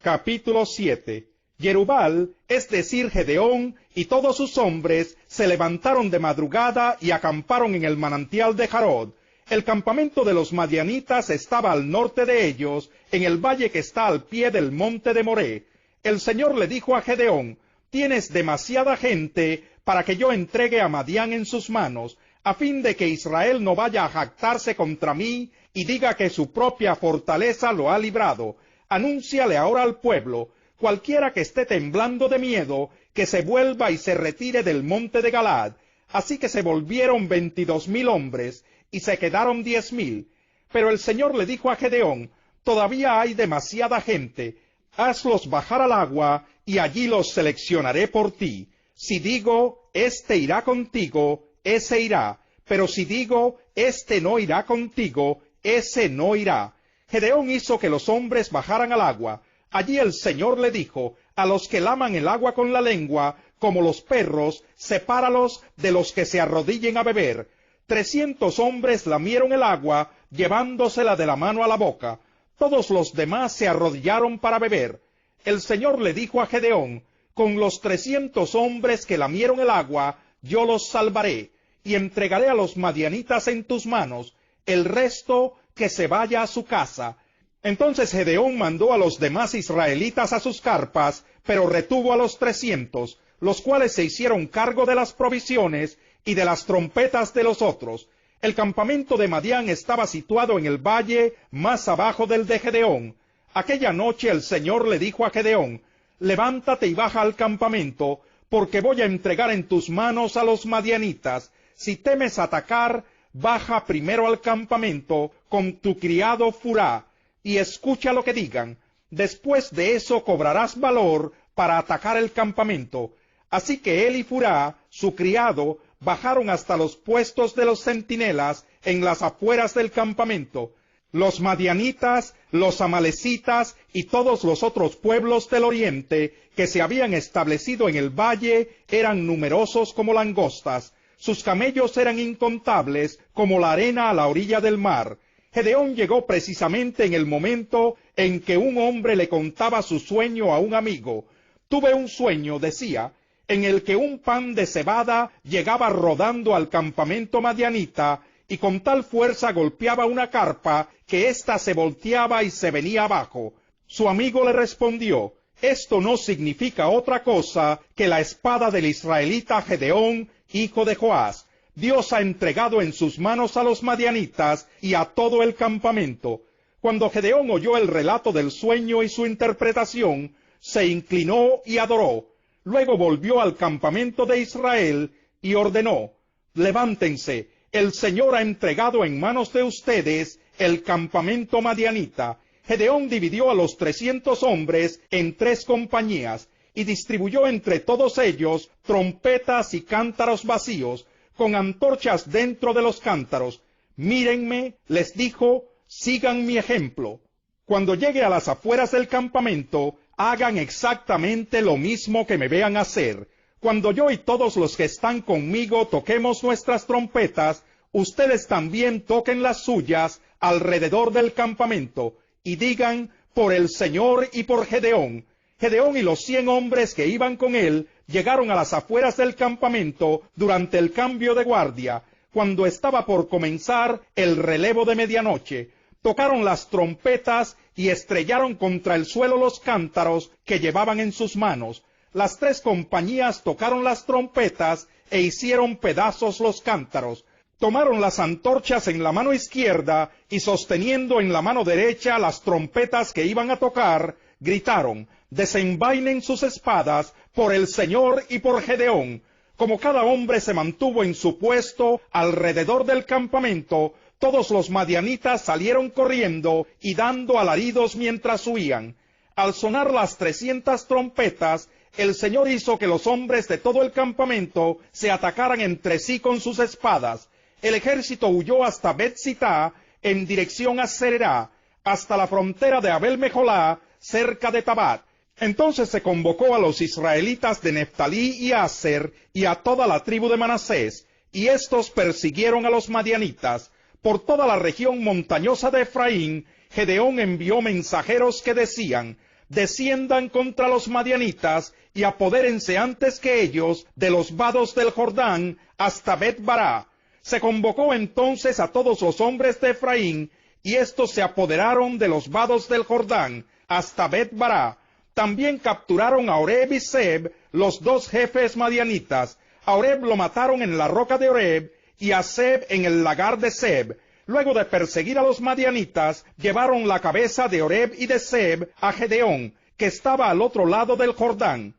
Capítulo 7. Yerubbaal, es decir, Gedeón, y todos sus hombres se levantaron de madrugada y acamparon en el manantial de Jarod. El campamento de los madianitas estaba al norte de ellos, en el valle que está al pie del monte de Moré. El Señor le dijo a Gedeón: tienes demasiada gente para que yo entregue a Madián en sus manos, a fin de que Israel no vaya a jactarse contra mí y diga que su propia fortaleza lo ha librado. Anúnciale ahora al pueblo: cualquiera que esté temblando de miedo, que se vuelva y se retire del monte de Galaad. Así que se volvieron 22,000 hombres, y se quedaron 10,000. Pero el Señor le dijo a Gedeón: todavía hay demasiada gente, hazlos bajar al agua, y allí los seleccionaré por ti. Si digo, este irá contigo, ese irá, pero si digo, este no irá contigo, ese no irá. Gedeón hizo que los hombres bajaran al agua. Allí el Señor le dijo: a los que laman el agua con la lengua, como los perros, sepáralos de los que se arrodillen a beber. 300 hombres lamieron el agua, llevándosela de la mano a la boca. Todos los demás se arrodillaron para beber. El Señor le dijo a Gedeón: con los 300 hombres que lamieron el agua, yo los salvaré, y entregaré a los madianitas en tus manos, el resto que se vaya a su casa. Entonces Gedeón mandó a los demás israelitas a sus carpas, pero retuvo a los 300, los cuales se hicieron cargo de las provisiones y de las trompetas de los otros. El campamento de Madián estaba situado en el valle más abajo del de Gedeón. Aquella noche el Señor le dijo a Gedeón: levántate y baja al campamento, porque voy a entregar en tus manos a los madianitas. Si temes atacar, baja primero al campamento con tu criado Furá, y escucha lo que digan. Después de eso cobrarás valor para atacar el campamento. Así que él y Furá, su criado, bajaron hasta los puestos de los centinelas en las afueras del campamento. Los madianitas, los amalecitas y todos los otros pueblos del oriente que se habían establecido en el valle eran numerosos como langostas. Sus camellos eran incontables como la arena a la orilla del mar. Gedeón llegó precisamente en el momento en que un hombre le contaba su sueño a un amigo. Tuve un sueño, decía, en el que un pan de cebada llegaba rodando al campamento madianita y con tal fuerza golpeaba una carpa que ésta se volteaba y se venía abajo. Su amigo le respondió: esto no significa otra cosa que la espada del israelita Gedeón, hijo de Joás. Dios ha entregado en sus manos a los madianitas y a todo el campamento. Cuando Gedeón oyó el relato del sueño y su interpretación, se inclinó y adoró. Luego volvió al campamento de Israel y ordenó: levántense, el Señor ha entregado en manos de ustedes el campamento madianita. Gedeón dividió a los 300 hombres en 3 compañías y distribuyó entre todos ellos trompetas y cántaros vacíos, con antorchas dentro de los cántaros. Mírenme, les dijo, sigan mi ejemplo. Cuando llegue a las afueras del campamento, hagan exactamente lo mismo que me vean hacer. Cuando yo y todos los que están conmigo toquemos nuestras trompetas, ustedes también toquen las suyas alrededor del campamento, y digan: por el Señor y por Gedeón. Gedeón y los 100 hombres que iban con él llegaron a las afueras del campamento durante el cambio de guardia, cuando estaba por comenzar el relevo de medianoche. Tocaron las trompetas y estrellaron contra el suelo los cántaros que llevaban en sus manos. Las 3 compañías tocaron las trompetas e hicieron pedazos los cántaros. Tomaron las antorchas en la mano izquierda y sosteniendo en la mano derecha las trompetas que iban a tocar, gritaron: desenvainen sus espadas por el Señor y por Gedeón. Como cada hombre se mantuvo en su puesto alrededor del campamento, todos los madianitas salieron corriendo y dando alaridos mientras huían. Al sonar las 300 trompetas, el Señor hizo que los hombres de todo el campamento se atacaran entre sí con sus espadas. El ejército huyó hasta Bet-Sitá, en dirección a Sererá, hasta la frontera de Abel-Mejolá, cerca de Tabat. Entonces se convocó a los israelitas de Neftalí y Aser, y a toda la tribu de Manasés, y éstos persiguieron a los madianitas. Por toda la región montañosa de Efraín, Gedeón envió mensajeros que decían: desciendan contra los madianitas y apodérense antes que ellos de los vados del Jordán hasta Bet-Bará. Se convocó entonces a todos los hombres de Efraín, y éstos se apoderaron de los vados del Jordán hasta Bet-Bará. También capturaron a Oreb y Zeb, los 2 jefes madianitas. A Oreb lo mataron en la roca de Oreb, y a Zeb en el lagar de Zeb. Luego de perseguir a los madianitas, llevaron la cabeza de Oreb y de Zeb a Gedeón, que estaba al otro lado del Jordán.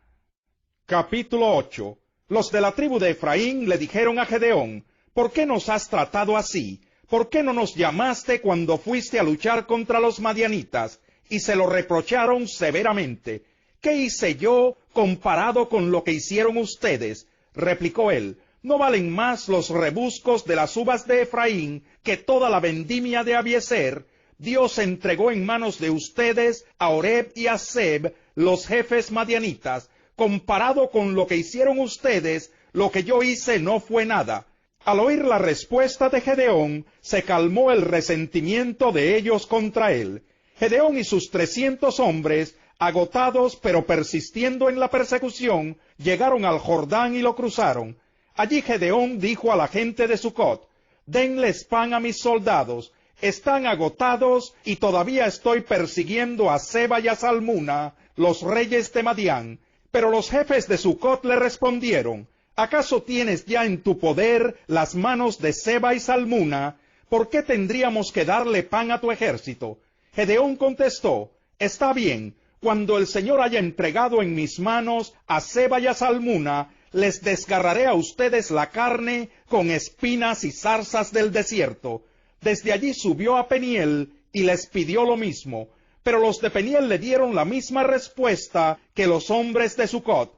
Capítulo 8. Los de la tribu de Efraín le dijeron a Gedeón: ¿por qué nos has tratado así? ¿por qué no nos llamaste cuando fuiste a luchar contra los madianitas? Y se lo reprocharon severamente. ¿Qué hice yo comparado con lo que hicieron ustedes? Replicó él. ¿No valen más los rebuscos de las uvas de Efraín que toda la vendimia de Abiezer? Dios entregó en manos de ustedes a Oreb y a Zeb, los jefes madianitas. Comparado con lo que hicieron ustedes, lo que yo hice no fue nada. Al oír la respuesta de Gedeón, se calmó el resentimiento de ellos contra él. Gedeón y sus 300 hombres, agotados pero persistiendo en la persecución, llegaron al Jordán y lo cruzaron. Allí Gedeón dijo a la gente de Sucot: denles pan a mis soldados, están agotados y todavía estoy persiguiendo a Seba y a Salmuna, los reyes de Madián. Pero los jefes de Sucot le respondieron: ¿acaso tienes ya en tu poder las manos de Seba y Salmuna? ¿Por qué tendríamos que darle pan a tu ejército? Gedeón contestó: está bien, cuando el Señor haya entregado en mis manos a Seba y a Salmuna, les desgarraré a ustedes la carne con espinas y zarzas del desierto. Desde allí subió a Peniel y les pidió lo mismo, pero los de Peniel le dieron la misma respuesta que los hombres de Sucot.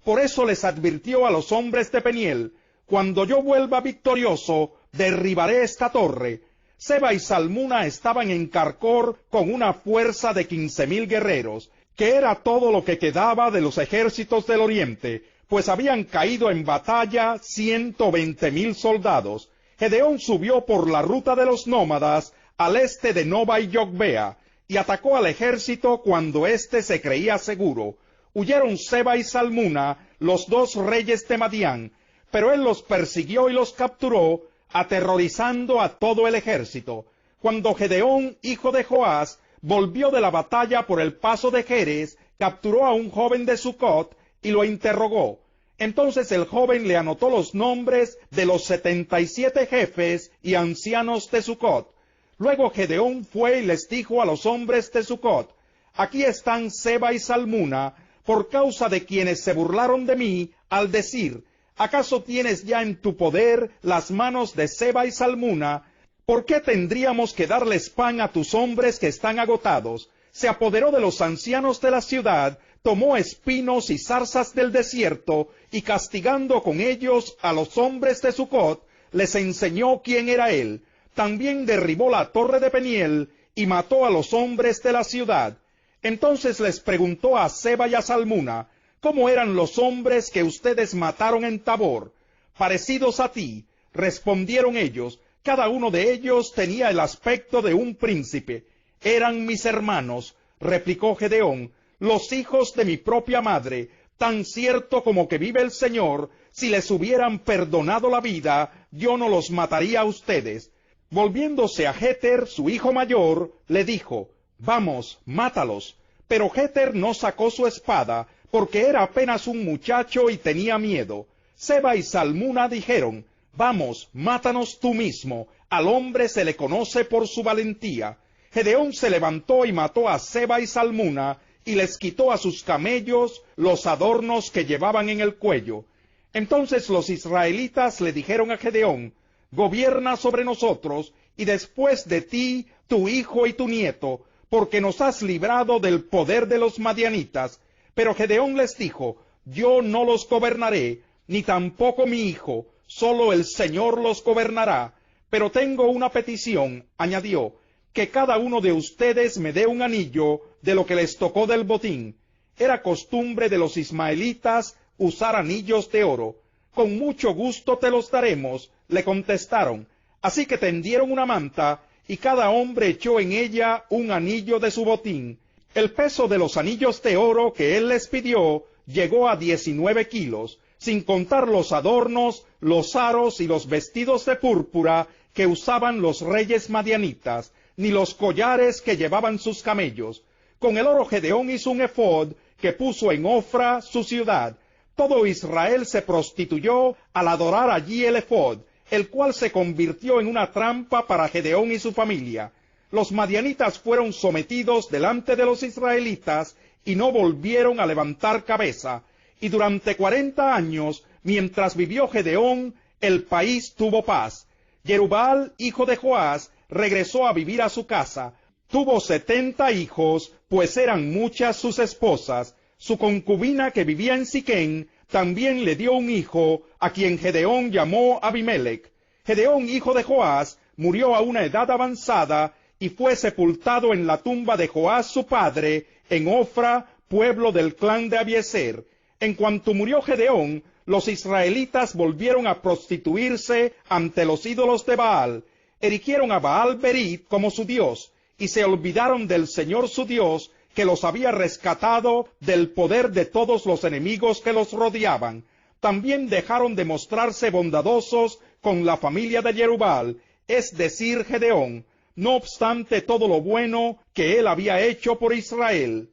Por eso les advirtió a los hombres de Peniel: cuando yo vuelva victorioso, derribaré esta torre. Seba y Salmuna estaban en Carcor con una fuerza de 15,000 guerreros, que era todo lo que quedaba de los ejércitos del oriente, pues habían caído en batalla 120,000 soldados. Gedeón subió por la ruta de los nómadas al este de Noba y Yogbea, y atacó al ejército cuando éste se creía seguro. Huyeron Seba y Salmuna, los dos reyes de Madián, pero él los persiguió y los capturó, aterrorizando a todo el ejército. Cuando Gedeón, hijo de Joás, volvió de la batalla por el paso de Jerez, capturó a un joven de Sucot y lo interrogó. Entonces el joven le anotó los nombres de los 77 jefes y ancianos de Sucot. Luego Gedeón fue y les dijo a los hombres de Sucot: aquí están Seba y Salmuna, por causa de quienes se burlaron de mí, al decir: ¿acaso tienes ya en tu poder las manos de Seba y Salmuna? ¿Por qué tendríamos que darles pan a tus hombres que están agotados? Se apoderó de los ancianos de la ciudad, tomó espinos y zarzas del desierto, y castigando con ellos a los hombres de Sucot, les enseñó quién era él. También derribó la torre de Peniel, y mató a los hombres de la ciudad. Entonces les preguntó a Seba y a Salmuna: ¿cómo eran los hombres que ustedes mataron en Tabor? Parecidos a ti, respondieron ellos. Cada uno de ellos tenía el aspecto de un príncipe. Eran mis hermanos, replicó Gedeón, los hijos de mi propia madre. Tan cierto como que vive el Señor, si les hubieran perdonado la vida, yo no los mataría a ustedes. Volviéndose a Jeter, su hijo mayor, le dijo: vamos, mátalos. Pero Jeter no sacó su espada, porque era apenas un muchacho y tenía miedo. Seba y Salmuna dijeron: vamos, mátanos tú mismo, al hombre se le conoce por su valentía. Gedeón se levantó y mató a Seba y Salmuna, y les quitó a sus camellos los adornos que llevaban en el cuello. Entonces los israelitas le dijeron a Gedeón: gobierna sobre nosotros, y después de ti tu hijo y tu nieto, porque nos has librado del poder de los madianitas. Pero Gedeón les dijo: yo no los gobernaré, ni tampoco mi hijo, solo el Señor los gobernará. Pero tengo una petición, añadió: que cada uno de ustedes me dé un anillo de lo que les tocó del botín. Era costumbre de los ismaelitas usar anillos de oro. Con mucho gusto te los daremos, le contestaron. Así que tendieron una manta, y cada hombre echó en ella un anillo de su botín. El peso de los anillos de oro que él les pidió llegó a 19 kilos, sin contar los adornos, los aros y los vestidos de púrpura que usaban los reyes madianitas, ni los collares que llevaban sus camellos. Con el oro Gedeón hizo un efod que puso en Ofra, su ciudad. Todo Israel se prostituyó al adorar allí el efod, el cual se convirtió en una trampa para Gedeón y su familia. Los madianitas fueron sometidos delante de los israelitas y no volvieron a levantar cabeza. Y durante 40 años, mientras vivió Gedeón, el país tuvo paz. Jerubbaal, hijo de Joás, regresó a vivir a su casa. Tuvo 70 hijos, pues eran muchas sus esposas. Su concubina que vivía en Siquem también le dio un hijo, a quien Gedeón llamó Abimelec. Gedeón, hijo de Joás, murió a una edad avanzada y fue sepultado en la tumba de Joás su padre, en Ofra, pueblo del clan de Abiezer. En cuanto murió Gedeón, los israelitas volvieron a prostituirse ante los ídolos de Baal, erigieron a Baal Berit como su dios, y se olvidaron del Señor su Dios, que los había rescatado del poder de todos los enemigos que los rodeaban. También dejaron de mostrarse bondadosos con la familia de Jerubbaal, es decir, Gedeón, no obstante todo lo bueno que él había hecho por Israel.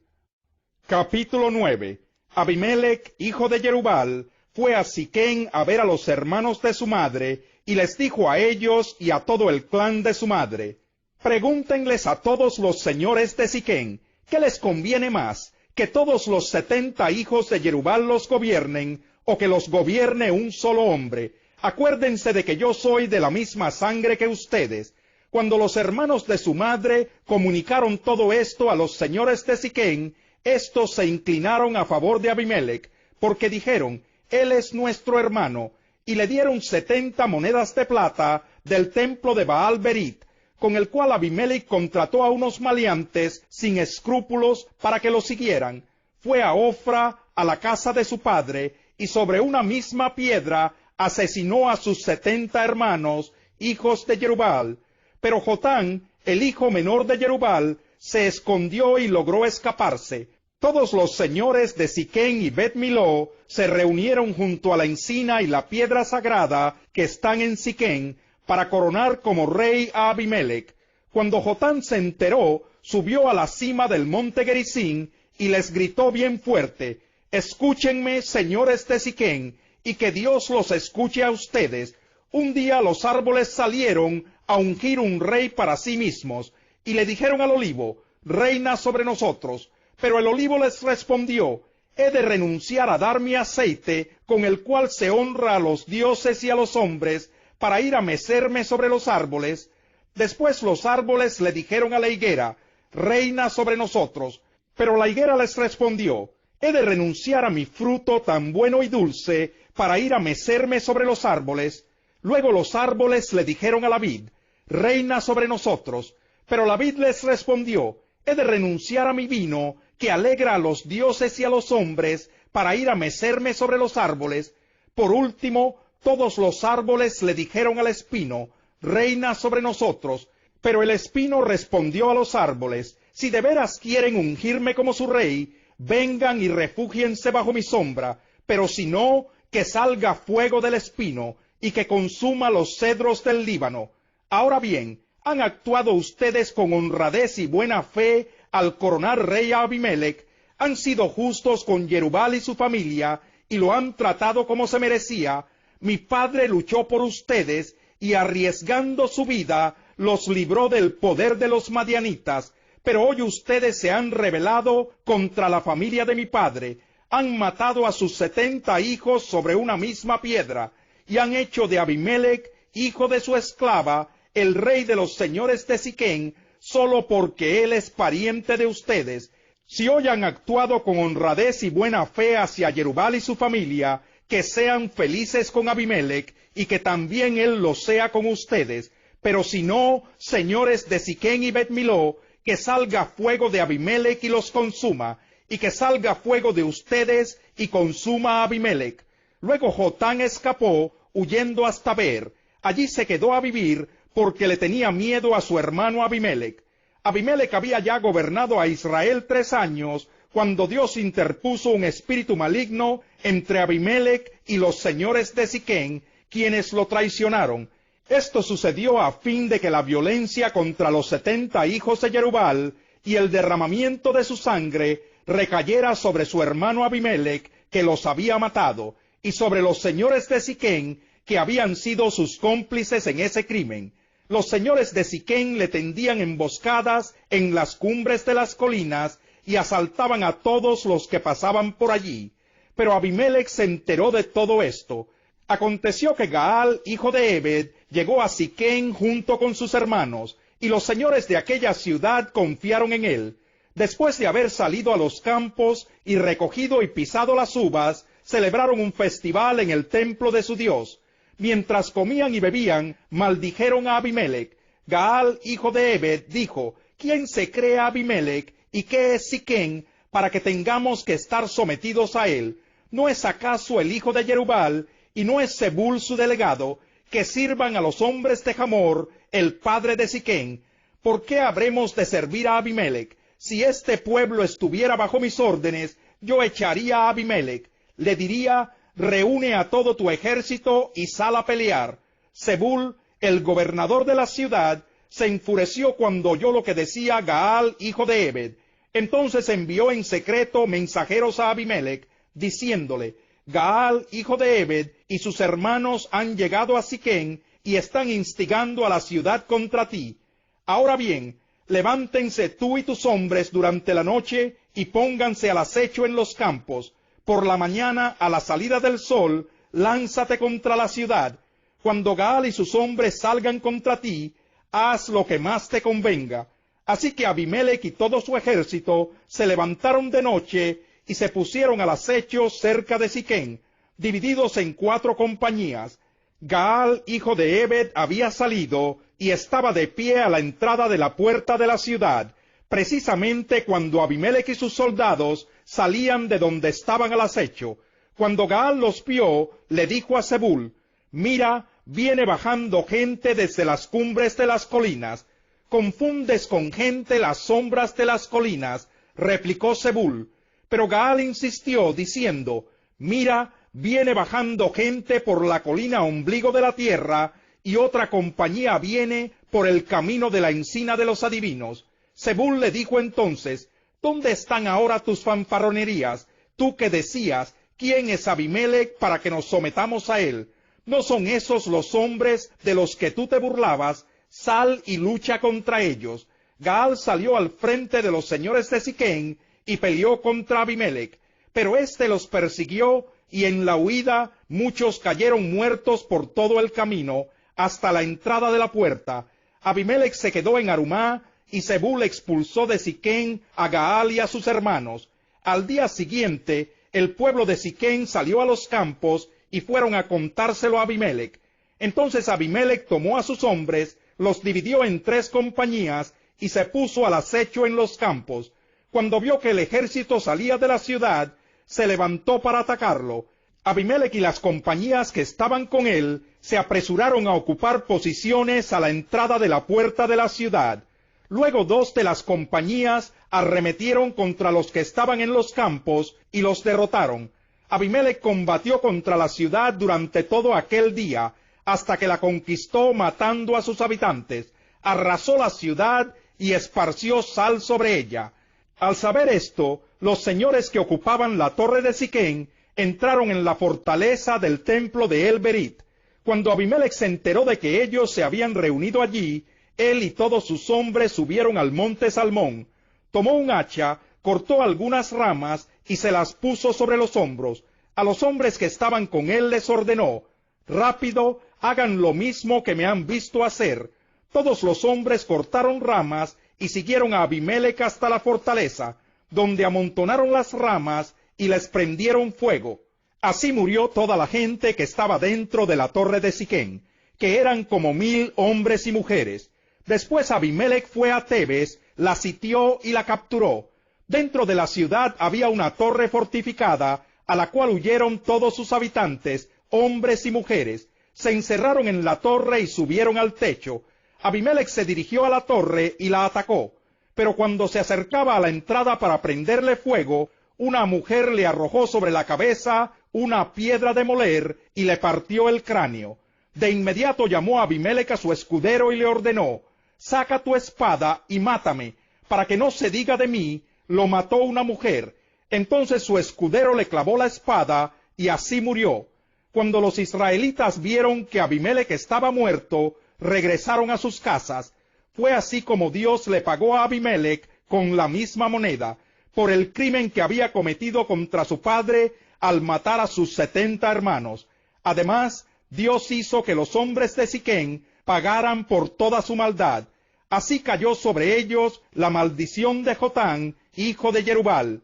Capítulo 9. Abimelec, hijo de Jerubbaal, fue a Siquem a ver a los hermanos de su madre, y les dijo a ellos y a todo el clan de su madre: pregúntenles a todos los señores de Siquem, ¿qué les conviene más, que todos los 70 hijos de Jerubbaal los gobiernen, o que los gobierne un solo hombre? Acuérdense de que yo soy de la misma sangre que ustedes. Cuando los hermanos de su madre comunicaron todo esto a los señores de Siquem, estos se inclinaron a favor de Abimelec, porque dijeron: él es nuestro hermano, y le dieron 70 monedas de plata del templo de Baal Berit, con el cual Abimelec contrató a unos maleantes sin escrúpulos para que lo siguieran. Fue a Ofra, a la casa de su padre, y sobre una misma piedra asesinó a sus 70 hermanos, hijos de Jerubbaal. Pero Jotán, el hijo menor de Jerubbaal, se escondió y logró escaparse. Todos los señores de Siquem y Bet-Miló se reunieron junto a la encina y la piedra sagrada que están en Siquem para coronar como rey a Abimelec. Cuando Jotán se enteró, subió a la cima del monte Gerizim y les gritó bien fuerte: escúchenme, señores de Siquem, y que Dios los escuche a ustedes. Un día los árboles salieron a ungir un rey para sí mismos, y le dijeron al olivo: reina sobre nosotros. Pero el olivo les respondió: he de renunciar a dar mi aceite, con el cual se honra a los dioses y a los hombres, para ir a mecerme sobre los árboles. Después los árboles le dijeron a la higuera: reina sobre nosotros. Pero la higuera les respondió: he de renunciar a mi fruto tan bueno y dulce, para ir a mecerme sobre los árboles. Luego los árboles le dijeron a la vid: reina sobre nosotros. Pero la vid les respondió: he de renunciar a mi vino, que alegra a los dioses y a los hombres, para ir a mecerme sobre los árboles. Por último, todos los árboles le dijeron al espino: reina sobre nosotros. Pero el espino respondió a los árboles: si de veras quieren ungirme como su rey, vengan y refúgiense bajo mi sombra, pero si no, que salga fuego del espino, y que consuma los cedros del Líbano. Ahora bien, han actuado ustedes con honradez y buena fe al coronar rey a Abimelec, han sido justos con Jerubbaal y su familia, y lo han tratado como se merecía. Mi padre luchó por ustedes, y arriesgando su vida, los libró del poder de los madianitas. Pero hoy ustedes se han rebelado contra la familia de mi padre, han matado a sus 70 hijos sobre una misma piedra, y han hecho de Abimelec, hijo de su esclava, el rey de los señores de Siquem, solo porque él es pariente de ustedes. Si hoy han actuado con honradez y buena fe hacia Jerubbaal y su familia, que sean felices con Abimelec, y que también él lo sea con ustedes. Pero si no, señores de Siquem y Bet-Miló, que salga fuego de Abimelec y los consuma, y que salga fuego de ustedes y consuma a Abimelec. Luego Jotán escapó, huyendo hasta Beer. Allí se quedó a vivir, porque le tenía miedo a su hermano Abimelec. Abimelec había ya gobernado a Israel 3 años, cuando Dios interpuso un espíritu maligno entre Abimelec y los señores de Siquem, quienes lo traicionaron. Esto sucedió a fin de que la violencia contra los 70 hijos de Jerubbaal y el derramamiento de su sangre recayera sobre su hermano Abimelec, que los había matado, y sobre los señores de Siquem, que habían sido sus cómplices en ese crimen. Los señores de Siquem le tendían emboscadas en las cumbres de las colinas y asaltaban a todos los que pasaban por allí. Pero Abimelec se enteró de todo esto. Aconteció que Gaal, hijo de Ebed, llegó a Siquén junto con sus hermanos, y los señores de aquella ciudad confiaron en él. Después de haber salido a los campos y recogido y pisado las uvas, celebraron un festival en el templo de su Dios. Mientras comían y bebían, maldijeron a Abimelec. Gaal, hijo de Ebed, dijo: ¿Quién se cree Abimelec y qué es Siquén para que tengamos que estar sometidos a él? ¿No es acaso el hijo de Jerubal y no es Zebul su delegado, que sirvan a los hombres de Hamor, el padre de Siquén? ¿Por qué habremos de servir a Abimelec? Si este pueblo estuviera bajo mis órdenes, yo echaría a Abimelec. Le diría: reúne a todo tu ejército y sal a pelear. Zebul, el gobernador de la ciudad, se enfureció cuando oyó lo que decía Gaal, hijo de Ebed. Entonces envió en secreto mensajeros a Abimelec, diciéndole: Gaal, hijo de Ebed, y sus hermanos han llegado a Siquén y están instigando a la ciudad contra ti. Ahora bien, levántense tú y tus hombres durante la noche y pónganse al acecho en los campos. Por la mañana, a la salida del sol, lánzate contra la ciudad. Cuando Gaal y sus hombres salgan contra ti, haz lo que más te convenga. Así que Abimelec y todo su ejército se levantaron de noche y se pusieron al acecho cerca de Siquén, divididos en 4 compañías. Gaal, hijo de Ebed, había salido y estaba de pie a la entrada de la puerta de la ciudad, precisamente cuando Abimelec y sus soldados salían de donde estaban al acecho. Cuando Gaal los vio, le dijo a Zebul: mira, viene bajando gente desde las cumbres de las colinas. Confundes con gente las sombras de las colinas, replicó Zebul. Pero Gaal insistió, diciendo: mira, viene bajando gente por la colina ombligo de la tierra, y otra compañía viene por el camino de la encina de los adivinos. Zebul le dijo entonces: ¿dónde están ahora tus fanfarronerías? Tú que decías: ¿quién es Abimelec para que nos sometamos a él? ¿No son esos los hombres de los que tú te burlabas? Sal y lucha contra ellos. Gaal salió al frente de los señores de Siquén y peleó contra Abimelec, pero éste los persiguió, y en la huida muchos cayeron muertos por todo el camino, hasta la entrada de la puerta. Abimelec se quedó en Arumá, y Zebul expulsó de Siquén a Gaal y a sus hermanos. Al día siguiente, el pueblo de Siquén salió a los campos, y fueron a contárselo a Abimelec. Entonces Abimelec tomó a sus hombres, los dividió en 3 compañías, y se puso al acecho en los campos. Cuando vio que el ejército salía de la ciudad, se levantó para atacarlo. Abimelec y las compañías que estaban con él se apresuraron a ocupar posiciones a la entrada de la puerta de la ciudad. Luego 2 de las compañías arremetieron contra los que estaban en los campos y los derrotaron. Abimelec combatió contra la ciudad durante todo aquel día, hasta que la conquistó matando a sus habitantes. Arrasó la ciudad y esparció sal sobre ella. Al saber esto, los señores que ocupaban la torre de Siquén entraron en la fortaleza del templo de El-Berit. Cuando Abimelec se enteró de que ellos se habían reunido allí, él y todos sus hombres subieron al monte Salmón. Tomó un hacha, cortó algunas ramas y se las puso sobre los hombros. A los hombres que estaban con él les ordenó: rápido, hagan lo mismo que me han visto hacer. Todos los hombres cortaron ramas y siguieron a Abimelec hasta la fortaleza, donde amontonaron las ramas y les prendieron fuego. Así murió toda la gente que estaba dentro de la torre de Siquén, que eran como 1000 hombres y mujeres. Después Abimelec fue a Tebes, la sitió y la capturó. Dentro de la ciudad había una torre fortificada, a la cual huyeron todos sus habitantes, hombres y mujeres. Se encerraron en la torre y subieron al techo. Abimelec se dirigió a la torre y la atacó, pero cuando se acercaba a la entrada para prenderle fuego, una mujer le arrojó sobre la cabeza una piedra de moler y le partió el cráneo. De inmediato llamó a Abimelec a su escudero y le ordenó: saca tu espada y mátame, para que no se diga de mí: lo mató una mujer. Entonces su escudero le clavó la espada y así murió. Cuando los israelitas vieron que Abimelec estaba muerto, regresaron a sus casas. Fue así como Dios le pagó a Abimelec con la misma moneda, por el crimen que había cometido contra su padre al matar a sus 70 hermanos. Además, Dios hizo que los hombres de Siquén pagaran por toda su maldad. Así cayó sobre ellos la maldición de Jotán, hijo de Jerubal.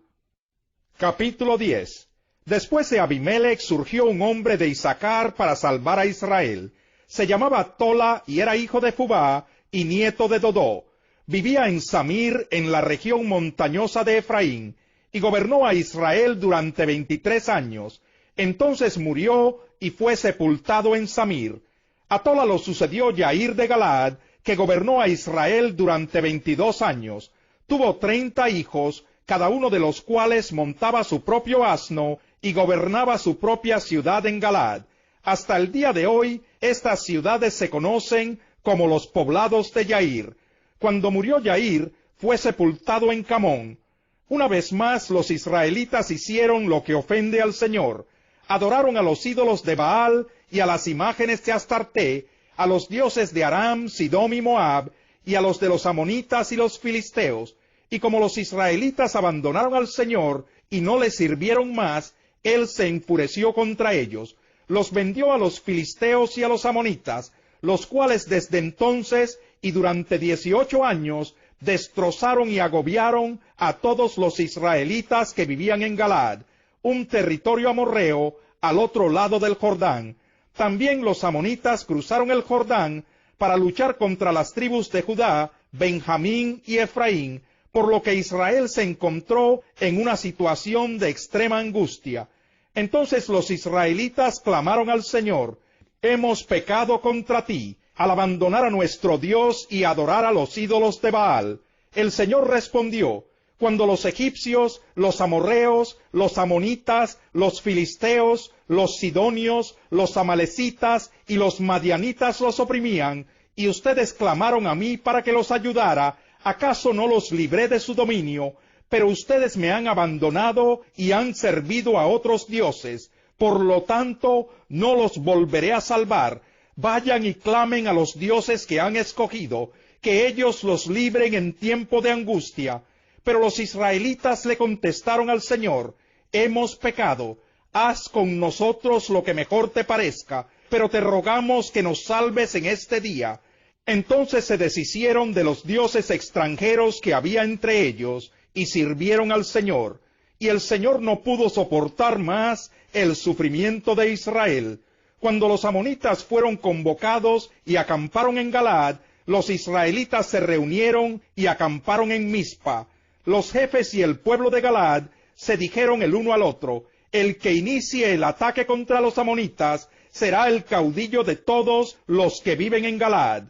Capítulo 10. Después de Abimelech surgió un hombre de Isaacar para salvar a Israel. Se llamaba Tola y era hijo de Fubá y nieto de Dodó. Vivía en Samir, en la región montañosa de Efraín, y gobernó a Israel durante 23 años. Entonces murió y fue sepultado en Samir. A Tola lo sucedió Yair de Galaad, que gobernó a Israel durante 22 años. Tuvo 30 hijos, cada uno de los cuales montaba su propio asno y gobernaba su propia ciudad en Galaad. Hasta el día de hoy, estas ciudades se conocen como los poblados de Yair. Cuando murió Yair, fue sepultado en Camón. Una vez más los israelitas hicieron lo que ofende al Señor. Adoraron a los ídolos de Baal y a las imágenes de Astarté, a los dioses de Aram, Sidón y Moab, y a los de los amonitas y los filisteos. Y como los israelitas abandonaron al Señor y no le sirvieron más, Él se enfureció contra ellos. Los vendió a los filisteos y a los amonitas, los cuales desde entonces y durante 18 años destrozaron y agobiaron a todos los israelitas que vivían en Galaad, un territorio amorreo al otro lado del Jordán. También los amonitas cruzaron el Jordán para luchar contra las tribus de Judá, Benjamín y Efraín, por lo que Israel se encontró en una situación de extrema angustia. Entonces los israelitas clamaron al Señor: «Hemos pecado contra ti, al abandonar a nuestro Dios y adorar a los ídolos de Baal». El Señor respondió: «Cuando los egipcios, los amorreos, los amonitas, los filisteos, los sidonios, los amalecitas y los madianitas los oprimían, y ustedes clamaron a mí para que los ayudara, ¿acaso no los libré de su dominio? Pero ustedes me han abandonado y han servido a otros dioses. Por lo tanto, no los volveré a salvar. Vayan y clamen a los dioses que han escogido, que ellos los libren en tiempo de angustia». Pero los israelitas le contestaron al Señor: «Hemos pecado, haz con nosotros lo que mejor te parezca, pero te rogamos que nos salves en este día». Entonces se deshicieron de los dioses extranjeros que había entre ellos, y sirvieron al Señor. Y el Señor no pudo soportar más el sufrimiento de Israel. Cuando los amonitas fueron convocados y acamparon en Galaad, los israelitas se reunieron y acamparon en Mizpa. Los jefes y el pueblo de Galaad se dijeron el uno al otro: «El que inicie el ataque contra los amonitas será el caudillo de todos los que viven en Galaad».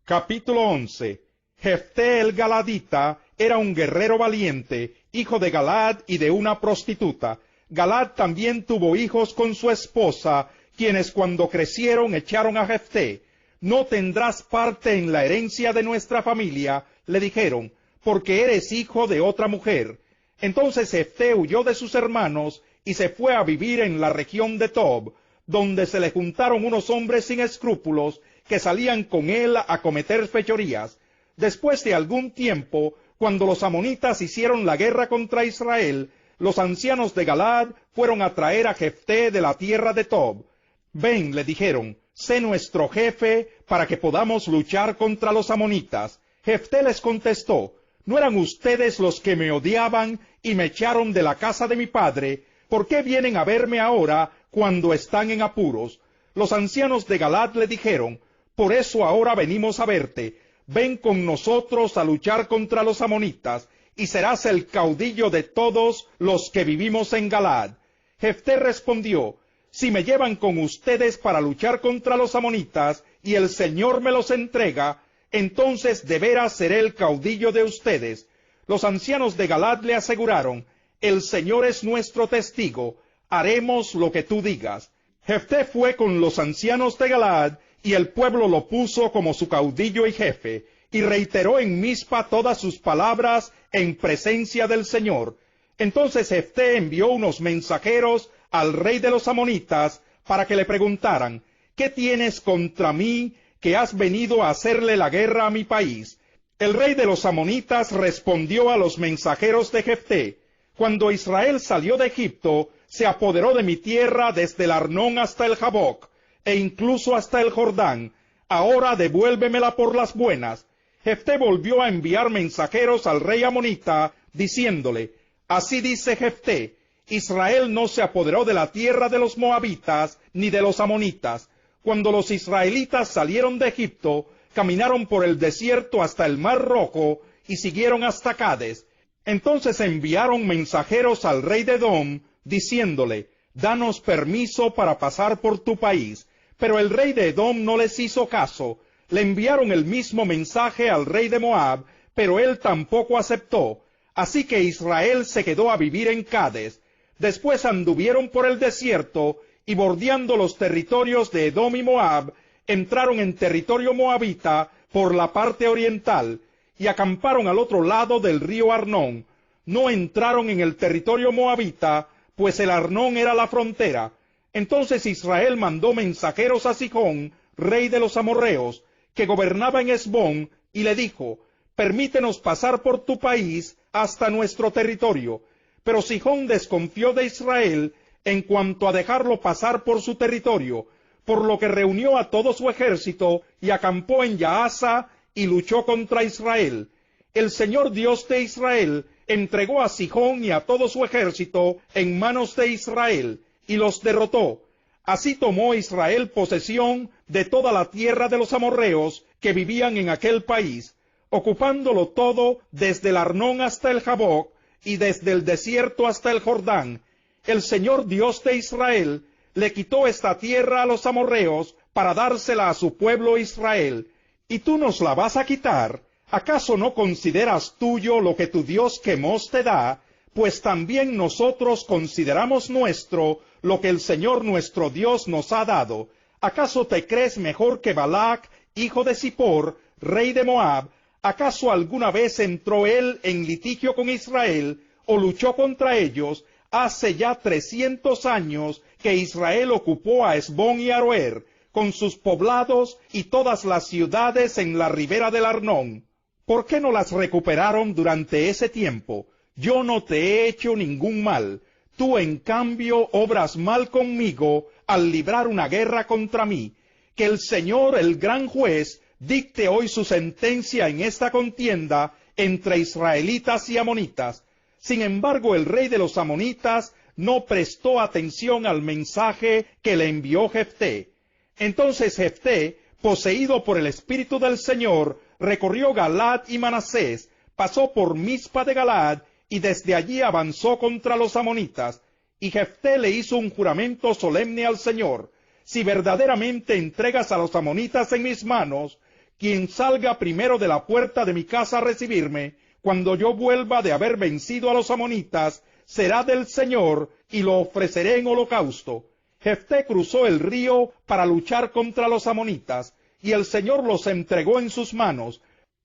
Capítulo 11. Jefté el Galadita era un guerrero valiente, hijo de Galaad y de una prostituta. Galaad también tuvo hijos con su esposa, quienes cuando crecieron echaron a Jefté. «No tendrás parte en la herencia de nuestra familia», le dijeron, «porque eres hijo de otra mujer». Entonces Jefté huyó de sus hermanos y se fue a vivir en la región de Tob, donde se le juntaron unos hombres sin escrúpulos que salían con él a cometer fechorías. Después de algún tiempo, cuando los amonitas hicieron la guerra contra Israel, los ancianos de Galaad fueron a traer a Jefté de la tierra de Tob. «Ven», le dijeron, «sé nuestro jefe para que podamos luchar contra los amonitas». Jefté les contestó: «¿No eran ustedes los que me odiaban y me echaron de la casa de mi padre? ¿Por qué vienen a verme ahora cuando están en apuros?» Los ancianos de Galaad le dijeron: «Por eso ahora venimos a verte. Ven con nosotros a luchar contra los amonitas, y serás el caudillo de todos los que vivimos en Galaad». Jefté respondió: «Si me llevan con ustedes para luchar contra los amonitas, y el Señor me los entrega, entonces de veras seré el caudillo de ustedes». Los ancianos de Galaad le aseguraron: «El Señor es nuestro testigo, haremos lo que tú digas». Jefté fue con los ancianos de Galaad, y el pueblo lo puso como su caudillo y jefe, y reiteró en Mizpa todas sus palabras en presencia del Señor. Entonces Jefté envió unos mensajeros al rey de los amonitas para que le preguntaran: «¿Qué tienes contra mí, que has venido a hacerle la guerra a mi país?» El rey de los amonitas respondió a los mensajeros de Jefté: «Cuando Israel salió de Egipto, se apoderó de mi tierra desde el Arnón hasta el Jaboc. e incluso hasta el Jordán. Ahora devuélvemela por las buenas. Jefté volvió a enviar mensajeros al rey amonita, diciéndole, así dice Jefté, Israel no se apoderó de la tierra de los moabitas ni de los amonitas. Cuando los israelitas salieron de Egipto, caminaron por el desierto hasta el Mar Rojo y siguieron hasta Cades. Entonces enviaron mensajeros al rey de Edom, diciéndole, danos permiso para pasar por tu país. Pero el rey de Edom no les hizo caso. Le enviaron el mismo mensaje al rey de Moab, pero él tampoco aceptó. Así que Israel se quedó a vivir en Cades. Después anduvieron por el desierto, y bordeando los territorios de Edom y Moab, entraron en territorio moabita por la parte oriental, y acamparon al otro lado del río Arnón. No entraron en el territorio moabita, pues el Arnón era la frontera. Entonces Israel mandó mensajeros a Sihón, rey de los amorreos, que gobernaba en Hesbón, y le dijo, permítenos pasar por tu país hasta nuestro territorio. Pero Sihón desconfió de Israel en cuanto a dejarlo pasar por su territorio, por lo que reunió a todo su ejército y acampó en Yaasa y luchó contra Israel. El Señor Dios de Israel entregó a Sihón y a todo su ejército en manos de Israel, y los derrotó. Así tomó Israel posesión de toda la tierra de los amorreos que vivían en aquel país, ocupándolo todo desde el Arnón hasta el Jaboc, y desde el desierto hasta el Jordán. El Señor Dios de Israel le quitó esta tierra a los amorreos para dársela a su pueblo Israel. ¿Y tú nos la vas a quitar? ¿Acaso no consideras tuyo lo que tu Dios Quemos te da? Pues también nosotros consideramos nuestro lo que el Señor nuestro Dios nos ha dado. ¿Acaso te crees mejor que Balac, hijo de Zippor, rey de Moab? ¿Acaso alguna vez entró él en litigio con Israel, o luchó contra ellos? Hace ya 300 años que Israel ocupó a Hesbón y Aroer, con sus poblados y todas las ciudades en la ribera del Arnón. ¿Por qué no las recuperaron durante ese tiempo? Yo no te he hecho ningún mal. Tú, en cambio, obras mal conmigo al librar una guerra contra mí. Que el Señor, el gran juez, dicte hoy su sentencia en esta contienda entre israelitas y amonitas. Sin embargo, el rey de los amonitas no prestó atención al mensaje que le envió Jefté. Entonces Jefté, poseído por el Espíritu del Señor, recorrió Galaad y Manasés, pasó por Mizpa de Galaad, y desde allí avanzó contra los amonitas. Y Jefté le hizo un juramento solemne al Señor: si verdaderamente entregas a los amonitas en mis manos, quien salga primero de la puerta de mi casa a recibirme, cuando yo vuelva de haber vencido a los amonitas, será del Señor, y lo ofreceré en holocausto. Jefté cruzó el río para luchar contra los amonitas, y el Señor los entregó en sus manos.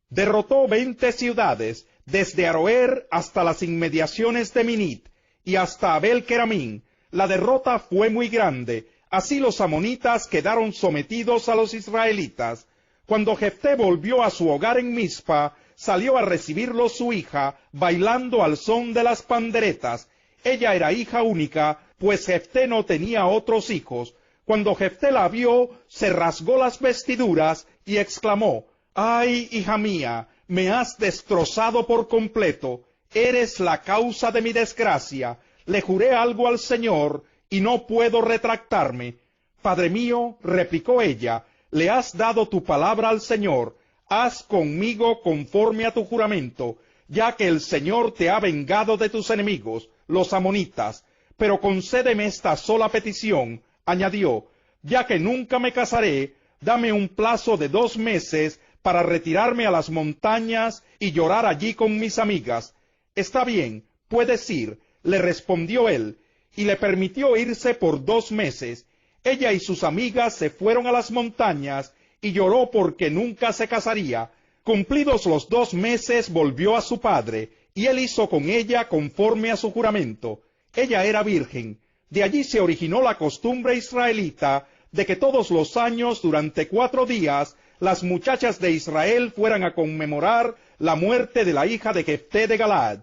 Derrotó 20 ciudades, desde Aroer hasta las inmediaciones de Minit, y hasta Abel-Keramín. La derrota fue muy grande, así los amonitas quedaron sometidos a los israelitas. Cuando Jefté volvió a su hogar en Mizpa, salió a recibirlo su hija, bailando al son de las panderetas. Ella era hija única, pues Jefté no tenía otros hijos. Cuando Jefté la vio, se rasgó las vestiduras y exclamó: ¡ay, hija mía! Me has destrozado por completo. Eres la causa de mi desgracia. Le juré algo al Señor, y no puedo retractarme. Padre mío, replicó ella, le has dado tu palabra al Señor. Haz conmigo conforme a tu juramento, ya que el Señor te ha vengado de tus enemigos, los amonitas. Pero concédeme esta sola petición, añadió, ya que nunca me casaré, dame un plazo de 2 meses para retirarme a las montañas y llorar allí con mis amigas. Está bien, puedes ir, le respondió él, y le permitió irse por 2 meses. Ella y sus amigas se fueron a las montañas y lloró porque nunca se casaría. Cumplidos los 2 meses volvió a su padre, y él hizo con ella conforme a su juramento. Ella era virgen. De allí se originó la costumbre israelita de que todos los años, durante 4 días, las muchachas de Israel fueran a conmemorar la muerte de la hija de Jefté de Galaad.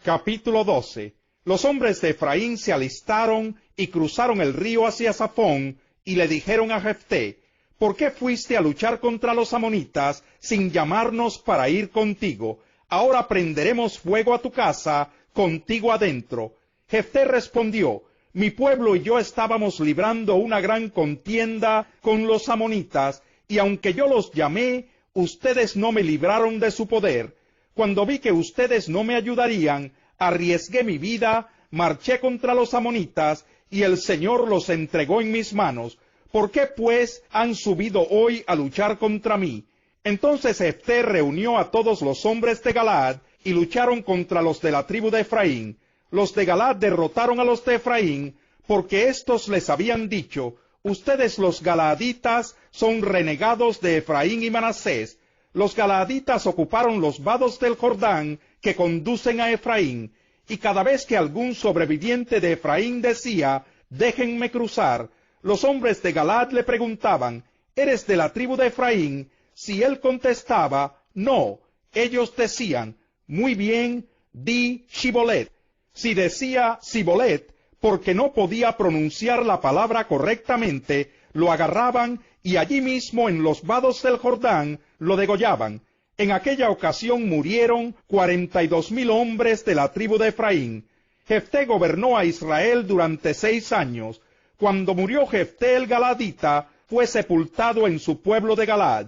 Capítulo 12. Los hombres de Efraín se alistaron y cruzaron el río hacia Zafón, y le dijeron a Jefté: ¿por qué fuiste a luchar contra los amonitas sin llamarnos para ir contigo? Ahora prenderemos fuego a tu casa, contigo adentro. Jefté respondió: mi pueblo y yo estábamos librando una gran contienda con los amonitas, y aunque yo los llamé, ustedes no me libraron de su poder. Cuando vi que ustedes no me ayudarían, arriesgué mi vida, marché contra los amonitas, y el Señor los entregó en mis manos. ¿Por qué, pues, han subido hoy a luchar contra mí? Entonces Jefté reunió a todos los hombres de Galaad, y lucharon contra los de la tribu de Efraín. Los de Galaad derrotaron a los de Efraín, porque éstos les habían dicho: ustedes los galaaditas son renegados de Efraín y Manasés. Los galaaditas ocuparon los vados del Jordán que conducen a Efraín, y cada vez que algún sobreviviente de Efraín decía: déjenme cruzar, los hombres de Galaad le preguntaban: ¿eres de la tribu de Efraín? Si él contestaba: no, ellos decían: muy bien, di Shibolet. Si decía Sibolet, porque no podía pronunciar la palabra correctamente, lo agarraban y allí mismo en los vados del Jordán lo degollaban. En aquella ocasión murieron 42,000 hombres de la tribu de Efraín. Jefté gobernó a Israel durante 6 años. Cuando murió Jefté el Galadita, fue sepultado en su pueblo de Galaad.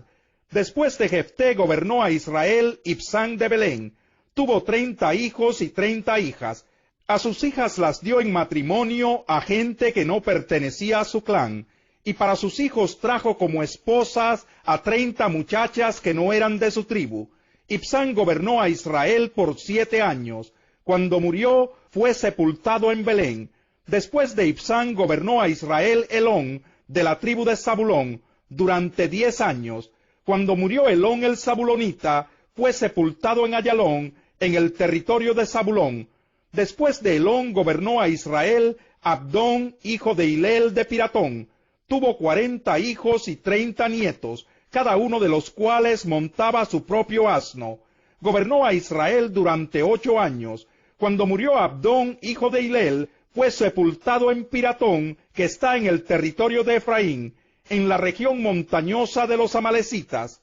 Después de Jefté gobernó a Israel Ibzán de Belén. Tuvo 30 hijos y 30 hijas. A sus hijas las dio en matrimonio a gente que no pertenecía a su clan, y para sus hijos trajo como esposas a 30 muchachas que no eran de su tribu. Ibzán gobernó a Israel por 7 años. Cuando murió, fue sepultado en Belén. Después de Ibzán gobernó a Israel Elón, de la tribu de Zabulón, durante 10 años. Cuando murió Elón el Zabulonita, fue sepultado en Ayalón, en el territorio de Zabulón. Después de Elón gobernó a Israel Abdón, hijo de Hilel de Piratón. Tuvo 40 hijos y 30 nietos, cada uno de los cuales montaba su propio asno. Gobernó a Israel durante 8 años. Cuando murió Abdón, hijo de Hilel, fue sepultado en Piratón, que está en el territorio de Efraín, en la región montañosa de los amalecitas.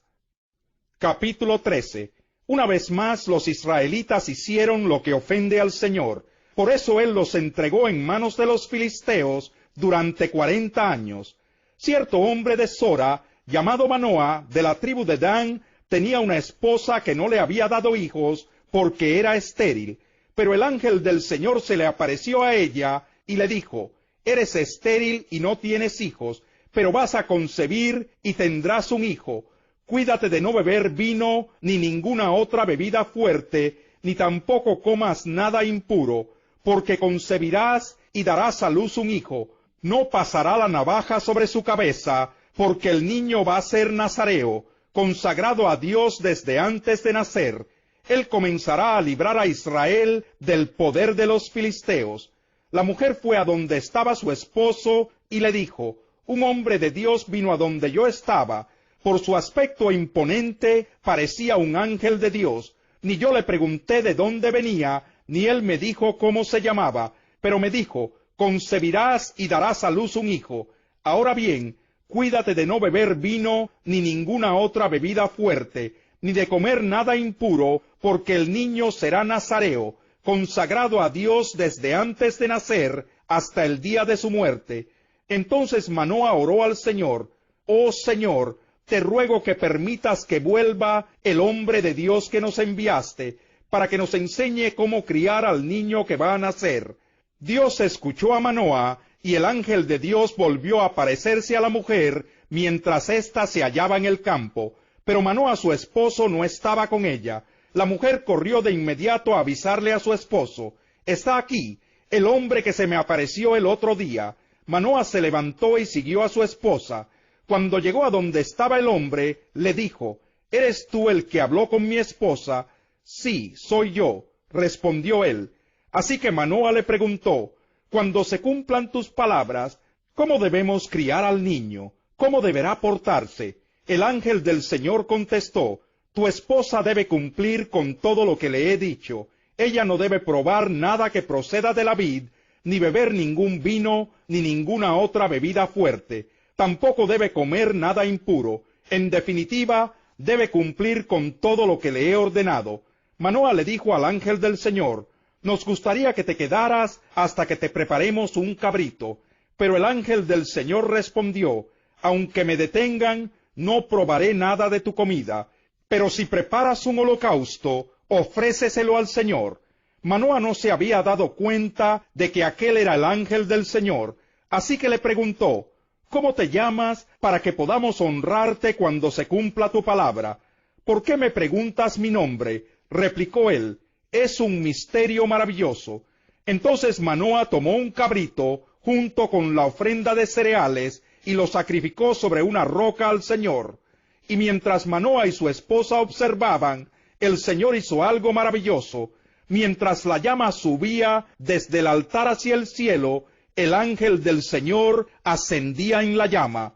Capítulo 13. Una vez más los israelitas hicieron lo que ofende al Señor. Por eso él los entregó en manos de los filisteos durante 40 años. Cierto hombre de Sora, llamado Manoa, de la tribu de Dan, tenía una esposa que no le había dado hijos porque era estéril. Pero el ángel del Señor se le apareció a ella y le dijo: eres estéril y no tienes hijos, pero vas a concebir y tendrás un hijo. Cuídate de no beber vino ni ninguna otra bebida fuerte, ni tampoco comas nada impuro, porque concebirás y darás a luz un hijo. No pasará la navaja sobre su cabeza, porque el niño va a ser nazareo, consagrado a Dios desde antes de nacer. Él comenzará a librar a Israel del poder de los filisteos. La mujer fue a donde estaba su esposo y le dijo: un hombre de Dios vino a donde yo estaba. Por su aspecto imponente parecía un ángel de Dios. Ni yo le pregunté de dónde venía, ni él me dijo cómo se llamaba, pero me dijo: concebirás y darás a luz un hijo. Ahora bien, cuídate de no beber vino ni ninguna otra bebida fuerte, ni de comer nada impuro, porque el niño será nazareo, consagrado a Dios desde antes de nacer hasta el día de su muerte. Entonces Manoa oró al Señor: oh Señor, te ruego que permitas que vuelva el hombre de Dios que nos enviaste, para que nos enseñe cómo criar al niño que va a nacer. Dios escuchó a Manoa, y el ángel de Dios volvió a aparecerse a la mujer, mientras ésta se hallaba en el campo. Pero Manoa su esposo no estaba con ella. La mujer corrió de inmediato a avisarle a su esposo: está aquí, el hombre que se me apareció el otro día. Manoa se levantó y siguió a su esposa. Cuando llegó a donde estaba el hombre, le dijo: ¿eres tú el que habló con mi esposa? Sí, soy yo, respondió él. Así que Manoa le preguntó: cuando se cumplan tus palabras, ¿cómo debemos criar al niño? ¿Cómo deberá portarse? El ángel del Señor contestó: tu esposa debe cumplir con todo lo que le he dicho. Ella no debe probar nada que proceda de la vid, ni beber ningún vino, ni ninguna otra bebida fuerte, Tampoco debe comer nada impuro. En definitiva, debe cumplir con todo lo que le he ordenado. Manoa le dijo al ángel del Señor: nos gustaría que te quedaras hasta que te preparemos un cabrito. Pero el ángel del Señor respondió: aunque me detengan, no probaré nada de tu comida. Pero si preparas un holocausto, ofréceselo al Señor. Manoa no se había dado cuenta de que aquel era el ángel del Señor, así que le preguntó: ¿cómo te llamas para que podamos honrarte cuando se cumpla tu palabra? ¿Por qué me preguntas mi nombre? Replicó él: es un misterio maravilloso. Entonces Manoa tomó un cabrito junto con la ofrenda de cereales y lo sacrificó sobre una roca al Señor. Y mientras Manoa y su esposa observaban, el Señor hizo algo maravilloso. Mientras la llama subía desde el altar hacia el cielo, el ángel del Señor ascendía en la llama.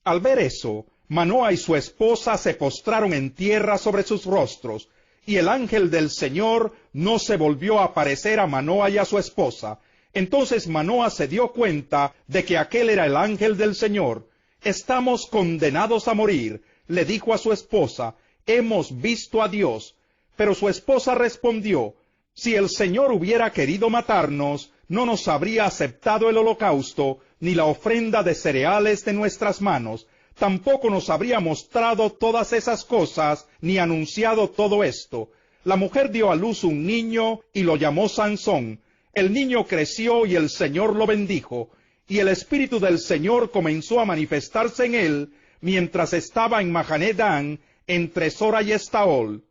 Al ver eso, Manoa y su esposa se postraron en tierra sobre sus rostros, y el ángel del Señor no se volvió a aparecer a Manoa y a su esposa. Entonces Manoa se dio cuenta de que aquel era el ángel del Señor. Estamos condenados a morir, le dijo a su esposa, hemos visto a Dios. Pero su esposa respondió: si el Señor hubiera querido matarnos, no nos habría aceptado el holocausto, ni la ofrenda de cereales de nuestras manos. Tampoco nos habría mostrado todas esas cosas, ni anunciado todo esto. La mujer dio a luz un niño, y lo llamó Sansón. El niño creció, y el Señor lo bendijo. Y el Espíritu del Señor comenzó a manifestarse en él, mientras estaba en Mahané Dan, entre Sora y Estaol.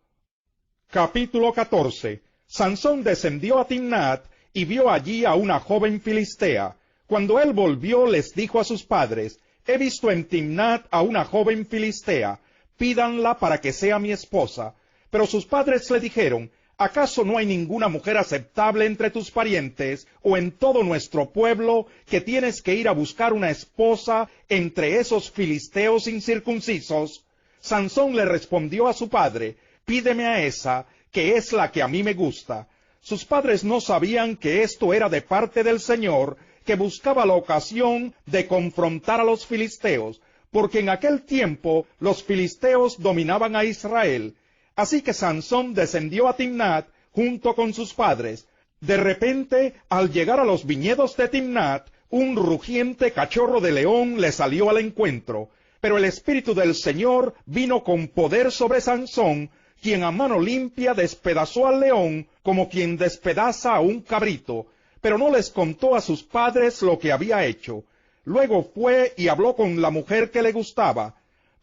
Capítulo 14. Sansón descendió a Timnat, y vio allí a una joven filistea. Cuando él volvió, les dijo a sus padres: he visto en Timnat a una joven filistea, pídanla para que sea mi esposa. Pero sus padres le dijeron: ¿acaso no hay ninguna mujer aceptable entre tus parientes, o en todo nuestro pueblo, que tienes que ir a buscar una esposa entre esos filisteos incircuncisos? Sansón le respondió a su padre: pídeme a esa, que es la que a mí me gusta. Sus padres no sabían que esto era de parte del Señor, que buscaba la ocasión de confrontar a los filisteos, porque en aquel tiempo los filisteos dominaban a Israel. Así que Sansón descendió a Timnat junto con sus padres. De repente, al llegar a los viñedos de Timnat, un rugiente cachorro de león le salió al encuentro. Pero el Espíritu del Señor vino con poder sobre Sansón, quien a mano limpia despedazó al león como quien despedaza a un cabrito, pero no les contó a sus padres lo que había hecho. Luego fue y habló con la mujer que le gustaba.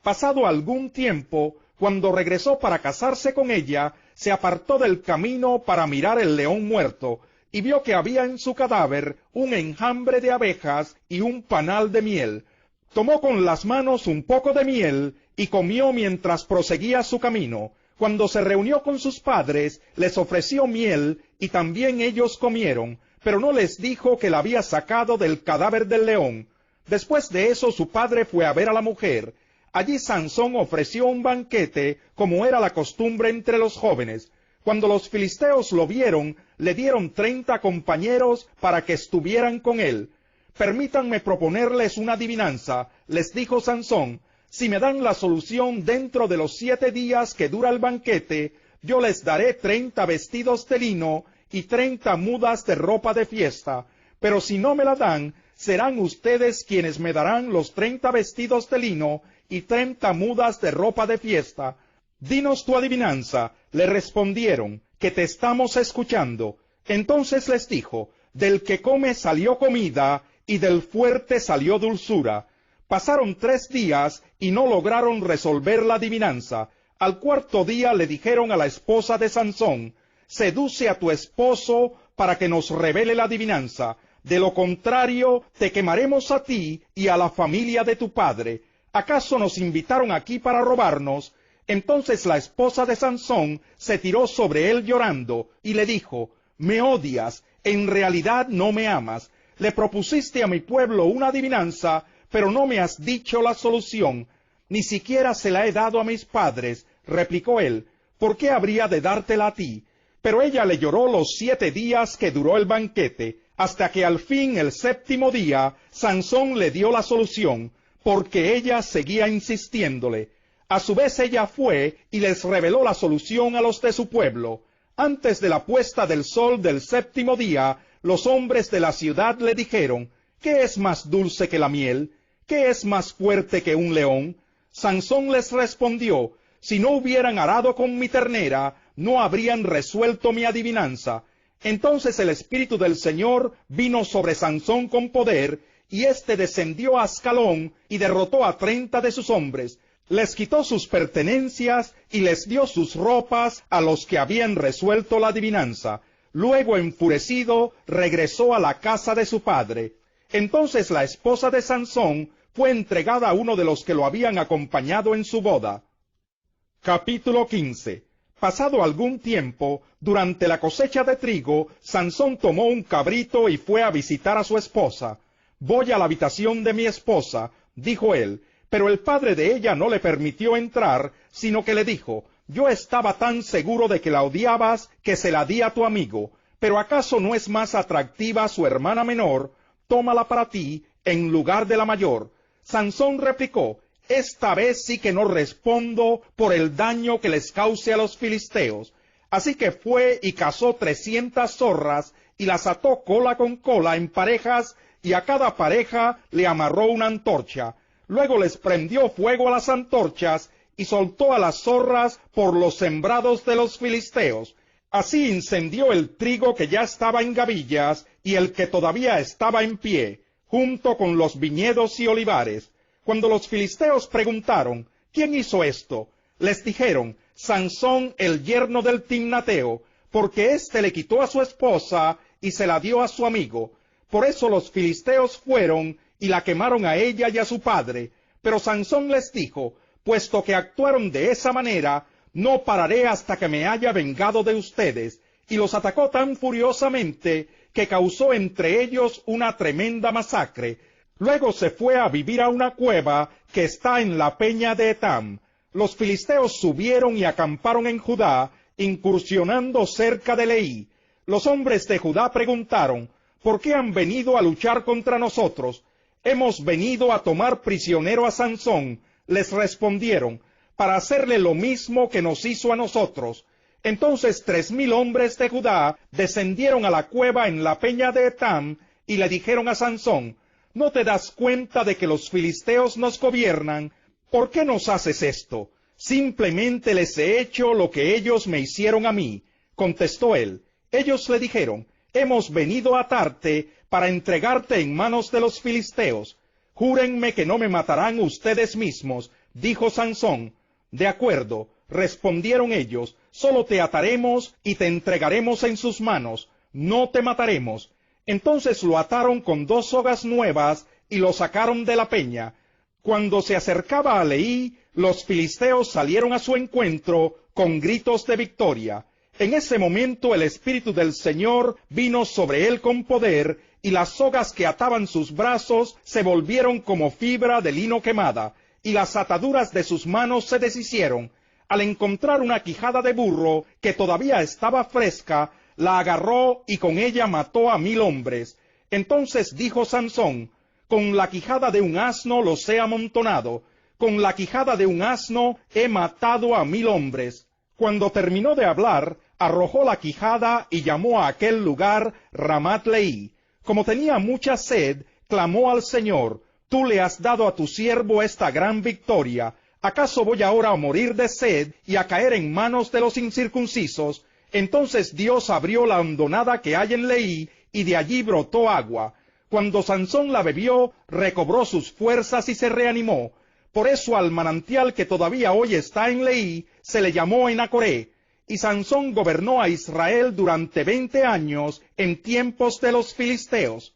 Pasado algún tiempo, cuando regresó para casarse con ella, se apartó del camino para mirar el león muerto, y vio que había en su cadáver un enjambre de abejas y un panal de miel. Tomó con las manos un poco de miel y comió mientras proseguía su camino. Cuando se reunió con sus padres, les ofreció miel, y también ellos comieron, pero no les dijo que la había sacado del cadáver del león. Después de eso su padre fue a ver a la mujer. Allí Sansón ofreció un banquete, como era la costumbre entre los jóvenes. Cuando los filisteos lo vieron, le dieron 30 compañeros para que estuvieran con él. Permítanme proponerles una adivinanza, les dijo Sansón. Si me dan la solución dentro de los 7 días que dura el banquete, yo les daré 30 vestidos de lino y 30 mudas de ropa de fiesta. Pero si no me la dan, serán ustedes quienes me darán los 30 vestidos de lino y 30 mudas de ropa de fiesta. Dinos tu adivinanza, le respondieron, que te estamos escuchando. Entonces les dijo: del que come salió comida, y del fuerte salió dulzura. Pasaron 3 días y no lograron resolver la adivinanza. Al 4.º día le dijeron a la esposa de Sansón: seduce a tu esposo para que nos revele la adivinanza. De lo contrario, te quemaremos a ti y a la familia de tu padre. ¿Acaso nos invitaron aquí para robarnos? Entonces la esposa de Sansón se tiró sobre él llorando y le dijo: me odias, en realidad no me amas. Le propusiste a mi pueblo una adivinanza, pero no me has dicho la solución. Ni siquiera se la he dado a mis padres, replicó él. ¿Por qué habría de dártela a ti? Pero ella le lloró los 7 días que duró el banquete, hasta que al fin, el 7.º día, Sansón le dio la solución. porque ella seguía insistiéndole. A su vez ella fue y les reveló la solución a los de su pueblo. Antes de la puesta del sol del séptimo día, los hombres de la ciudad le dijeron: ¿qué es más dulce que la miel? ¿Qué es más fuerte que un león? Sansón les respondió: si no hubieran arado con mi ternera, no habrían resuelto mi adivinanza. Entonces el Espíritu del Señor vino sobre Sansón con poder, y éste descendió a Ascalón y derrotó a 30 de sus hombres. Les quitó sus pertenencias y les dio sus ropas a los que habían resuelto la adivinanza. Luego, enfurecido, regresó a la casa de su padre. Entonces la esposa de Sansón fue entregada a uno de los que lo habían acompañado en su boda. Capítulo 15. Pasado algún tiempo, durante la cosecha de trigo, Sansón tomó un cabrito y fue a visitar a su esposa. «Voy a la habitación de mi esposa», dijo él, pero el padre de ella no le permitió entrar, sino que le dijo: «Yo estaba tan seguro de que la odiabas que se la di a tu amigo, pero ¿acaso no es más atractiva su hermana menor? Tómala para ti en lugar de la mayor». Sansón replicó: «Esta vez sí que no respondo por el daño que les cause a los filisteos». Así que fue y cazó 300 zorras y las ató cola con cola en parejas, y a cada pareja le amarró una antorcha. Luego les prendió fuego a las antorchas y soltó a las zorras por los sembrados de los filisteos. Así incendió el trigo que ya estaba en gavillas y el que todavía estaba en pie, junto con los viñedos y olivares. Cuando los filisteos preguntaron: ¿quién hizo esto?, les dijeron: Sansón, el yerno del Timnateo, porque éste le quitó a su esposa y se la dio a su amigo. Por eso los filisteos fueron y la quemaron a ella y a su padre. Pero Sansón les dijo: puesto que actuaron de esa manera, no pararé hasta que me haya vengado de ustedes. Y los atacó tan furiosamente que causó entre ellos una tremenda masacre. Luego se fue a vivir a una cueva que está en la peña de Etam. Los filisteos subieron y acamparon en Judá, incursionando cerca de Leí. Los hombres de Judá preguntaron: ¿por qué han venido a luchar contra nosotros? Hemos venido a tomar prisionero a Sansón, les respondieron, para hacerle lo mismo que nos hizo a nosotros. Entonces 3000 hombres de Judá descendieron a la cueva en la peña de Etam y le dijeron a Sansón: ¿no te das cuenta de que los filisteos nos gobiernan? ¿Por qué nos haces esto? Simplemente les he hecho lo que ellos me hicieron a mí. Contestó él. Ellos le dijeron: hemos venido a atarte para entregarte en manos de los filisteos. Júrenme que no me matarán ustedes mismos, dijo Sansón. De acuerdo, respondieron ellos, solo te ataremos y te entregaremos en sus manos, no te mataremos. Entonces lo ataron con 2 sogas nuevas y lo sacaron de la peña. Cuando se acercaba a Leí, los filisteos salieron a su encuentro con gritos de victoria. En ese momento el Espíritu del Señor vino sobre él con poder, y las sogas que ataban sus brazos se volvieron como fibra de lino quemada, y las ataduras de sus manos se deshicieron. Al encontrar una quijada de burro que todavía estaba fresca, la agarró y con ella mató a 1000 hombres. Entonces dijo Sansón: con la quijada de un asno los he amontonado, con la quijada de un asno he matado a 1000 hombres. Cuando terminó de hablar, arrojó la quijada y llamó a aquel lugar Ramat Leí. Como tenía mucha sed, clamó al Señor: tú le has dado a tu siervo esta gran victoria. ¿Acaso voy ahora a morir de sed y a caer en manos de los incircuncisos? Entonces Dios abrió la hondonada que hay en Leí, y de allí brotó agua. Cuando Sansón la bebió, recobró sus fuerzas y se reanimó. Por eso al manantial que todavía hoy está en Leí se le llamó Enacoré. Y Sansón gobernó a Israel durante 20 años en tiempos de los filisteos.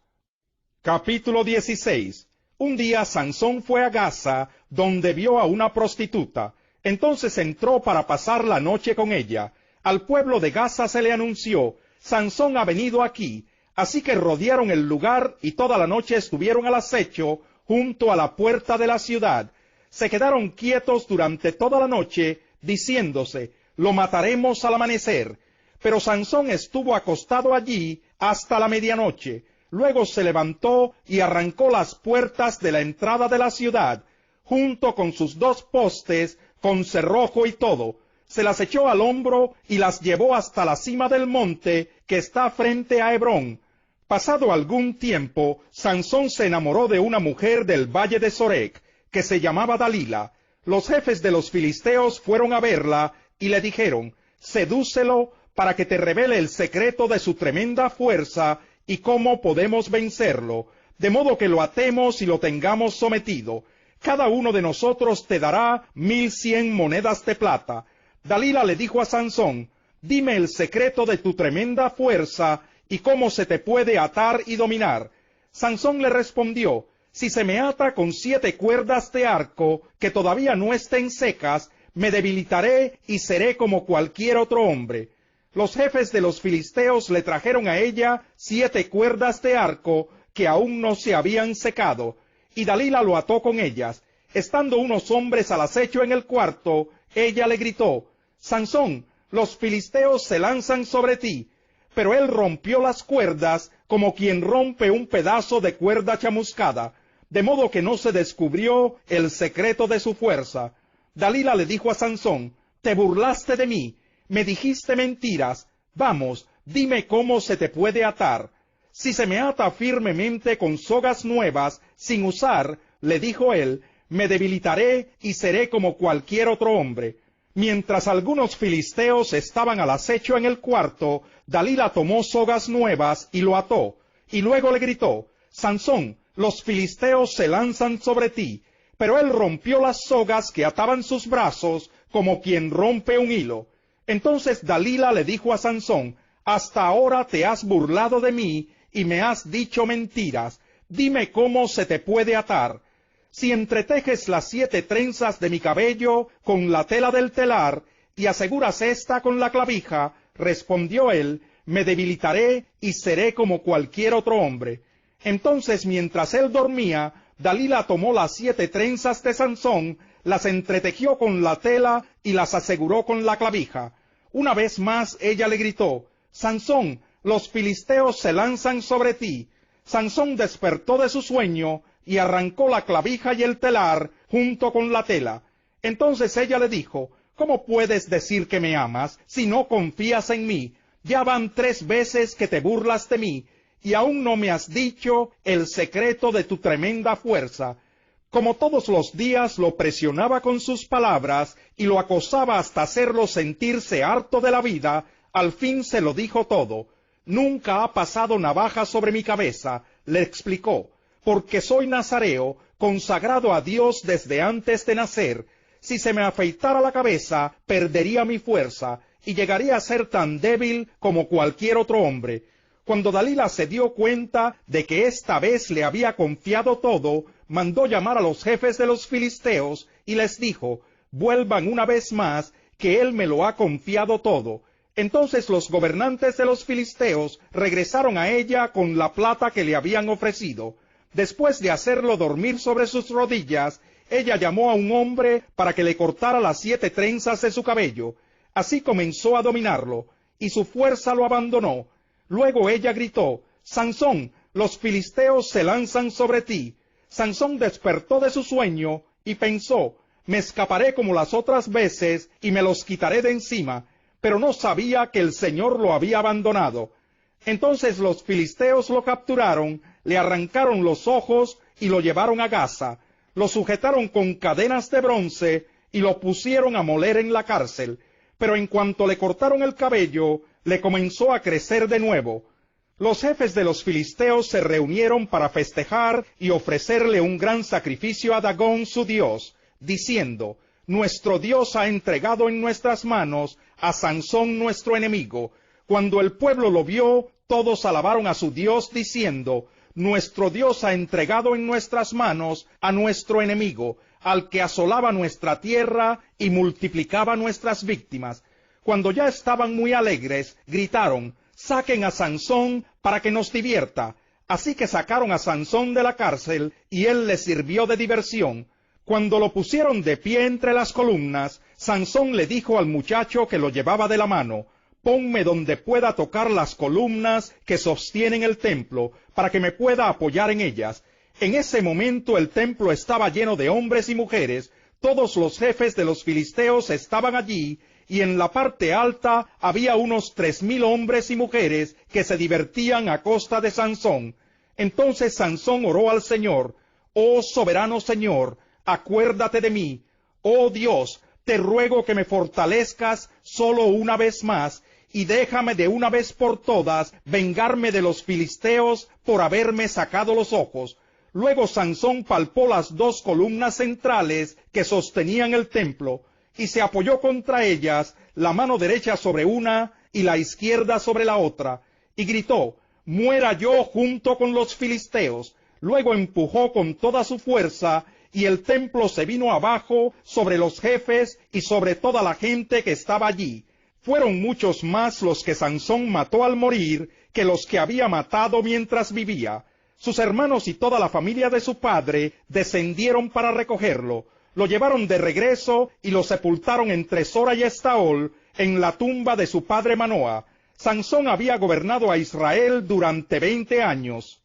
Capítulo 16. Un día Sansón fue a Gaza, donde vio a una prostituta. Entonces entró para pasar la noche con ella. Al pueblo de Gaza se le anunció: Sansón ha venido aquí. Así que rodearon el lugar y toda la noche estuvieron al acecho junto a la puerta de la ciudad. Se quedaron quietos durante toda la noche, diciéndose: lo mataremos al amanecer. Pero Sansón estuvo acostado allí hasta la medianoche. Luego se levantó y arrancó las puertas de la entrada de la ciudad, junto con sus 2 postes, con cerrojo y todo. Se las echó al hombro y las llevó hasta la cima del monte que está frente a Hebrón. Pasado algún tiempo, Sansón se enamoró de una mujer del valle de Sorek, que se llamaba Dalila. Los jefes de los filisteos fueron a verla y le dijeron: sedúcelo para que te revele el secreto de su tremenda fuerza y cómo podemos vencerlo, de modo que lo atemos y lo tengamos sometido. Cada uno de nosotros te dará 1100 monedas de plata. Dalila le dijo a Sansón: dime el secreto de tu tremenda fuerza y cómo se te puede atar y dominar. Sansón le respondió: si se me ata con 7 cuerdas de arco que todavía no estén secas, me debilitaré y seré como cualquier otro hombre. Los jefes de los filisteos le trajeron a ella 7 cuerdas de arco que aún no se habían secado, y Dalila lo ató con ellas. Estando unos hombres al acecho en el cuarto, ella le gritó: Sansón, los filisteos se lanzan sobre ti. Pero él rompió las cuerdas como quien rompe un pedazo de cuerda chamuscada, de modo que no se descubrió el secreto de su fuerza. Dalila le dijo a Sansón: te burlaste de mí, me dijiste mentiras, vamos, dime cómo se te puede atar. Si se me ata firmemente con sogas nuevas, sin usar, le dijo él, me debilitaré y seré como cualquier otro hombre. Mientras algunos filisteos estaban al acecho en el cuarto, Dalila tomó sogas nuevas y lo ató, y luego le gritó: Sansón, los filisteos se lanzan sobre ti. Pero él rompió las sogas que ataban sus brazos como quien rompe un hilo. Entonces Dalila le dijo a Sansón: hasta ahora te has burlado de mí y me has dicho mentiras. Dime cómo se te puede atar. Si entretejes las 7 trenzas de mi cabello con la tela del telar y aseguras esta con la clavija, respondió él, me debilitaré y seré como cualquier otro hombre. Entonces, mientras él dormía, Dalila tomó las 7 trenzas de Sansón, las entretejió con la tela y las aseguró con la clavija. Una vez más ella le gritó: Sansón, los filisteos se lanzan sobre ti. Sansón despertó de su sueño y arrancó la clavija y el telar junto con la tela. Entonces ella le dijo: ¿cómo puedes decir que me amas si no confías en mí? Ya van 3 veces que te burlas de mí, y aún no me has dicho el secreto de tu tremenda fuerza. Como todos los días lo presionaba con sus palabras y lo acosaba hasta hacerlo sentirse harto de la vida, al fin se lo dijo todo. Nunca ha pasado navaja sobre mi cabeza, le explicó, porque soy nazareo, consagrado a Dios desde antes de nacer. Si se me afeitara la cabeza, perdería mi fuerza, y llegaría a ser tan débil como cualquier otro hombre. Cuando Dalila se dio cuenta de que esta vez le había confiado todo, mandó llamar a los jefes de los filisteos y les dijo: vuelvan una vez más, que él me lo ha confiado todo. Entonces los gobernantes de los filisteos regresaron a ella con la plata que le habían ofrecido. Después de hacerlo dormir sobre sus rodillas, ella llamó a un hombre para que le cortara las 7 trenzas de su cabello. Así comenzó a dominarlo, y su fuerza lo abandonó. Luego ella gritó: Sansón, los filisteos se lanzan sobre ti. Sansón despertó de su sueño y pensó: me escaparé como las otras veces y me los quitaré de encima, pero no sabía que el Señor lo había abandonado. Entonces los filisteos lo capturaron, le arrancaron los ojos y lo llevaron a Gaza, lo sujetaron con cadenas de bronce y lo pusieron a moler en la cárcel. Pero en cuanto le cortaron el cabello, le comenzó a crecer de nuevo. Los jefes de los filisteos se reunieron para festejar y ofrecerle un gran sacrificio a Dagón su dios, diciendo: nuestro Dios ha entregado en nuestras manos a Sansón nuestro enemigo. Cuando el pueblo lo vio, todos alabaron a su Dios, diciendo: nuestro Dios ha entregado en nuestras manos a nuestro enemigo, al que asolaba nuestra tierra y multiplicaba nuestras víctimas. Cuando ya estaban muy alegres, gritaron: saquen a Sansón para que nos divierta. Así que sacaron a Sansón de la cárcel, y él les sirvió de diversión. Cuando lo pusieron de pie entre las columnas, Sansón le dijo al muchacho que lo llevaba de la mano: ponme donde pueda tocar las columnas que sostienen el templo, para que me pueda apoyar en ellas. En ese momento el templo estaba lleno de hombres y mujeres, todos los jefes de los filisteos estaban allí, y en la parte alta había unos 3,000 hombres y mujeres que se divertían a costa de Sansón. Entonces Sansón oró al Señor: «Oh soberano Señor, acuérdate de mí. Oh Dios, te ruego que me fortalezcas solo una vez más, y déjame de una vez por todas vengarme de los filisteos por haberme sacado los ojos». Luego Sansón palpó las 2 columnas centrales que sostenían el templo, y se apoyó contra ellas, la mano derecha sobre una y la izquierda sobre la otra, y gritó: «Muera yo junto con los filisteos». Luego empujó con toda su fuerza, y el templo se vino abajo sobre los jefes y sobre toda la gente que estaba allí. Fueron muchos más los que Sansón mató al morir que los que había matado mientras vivía. Sus hermanos y toda la familia de su padre descendieron para recogerlo, lo llevaron de regreso y lo sepultaron entre Sora y Estaol, en la tumba de su padre Manoa. Sansón había gobernado a Israel durante 20 años.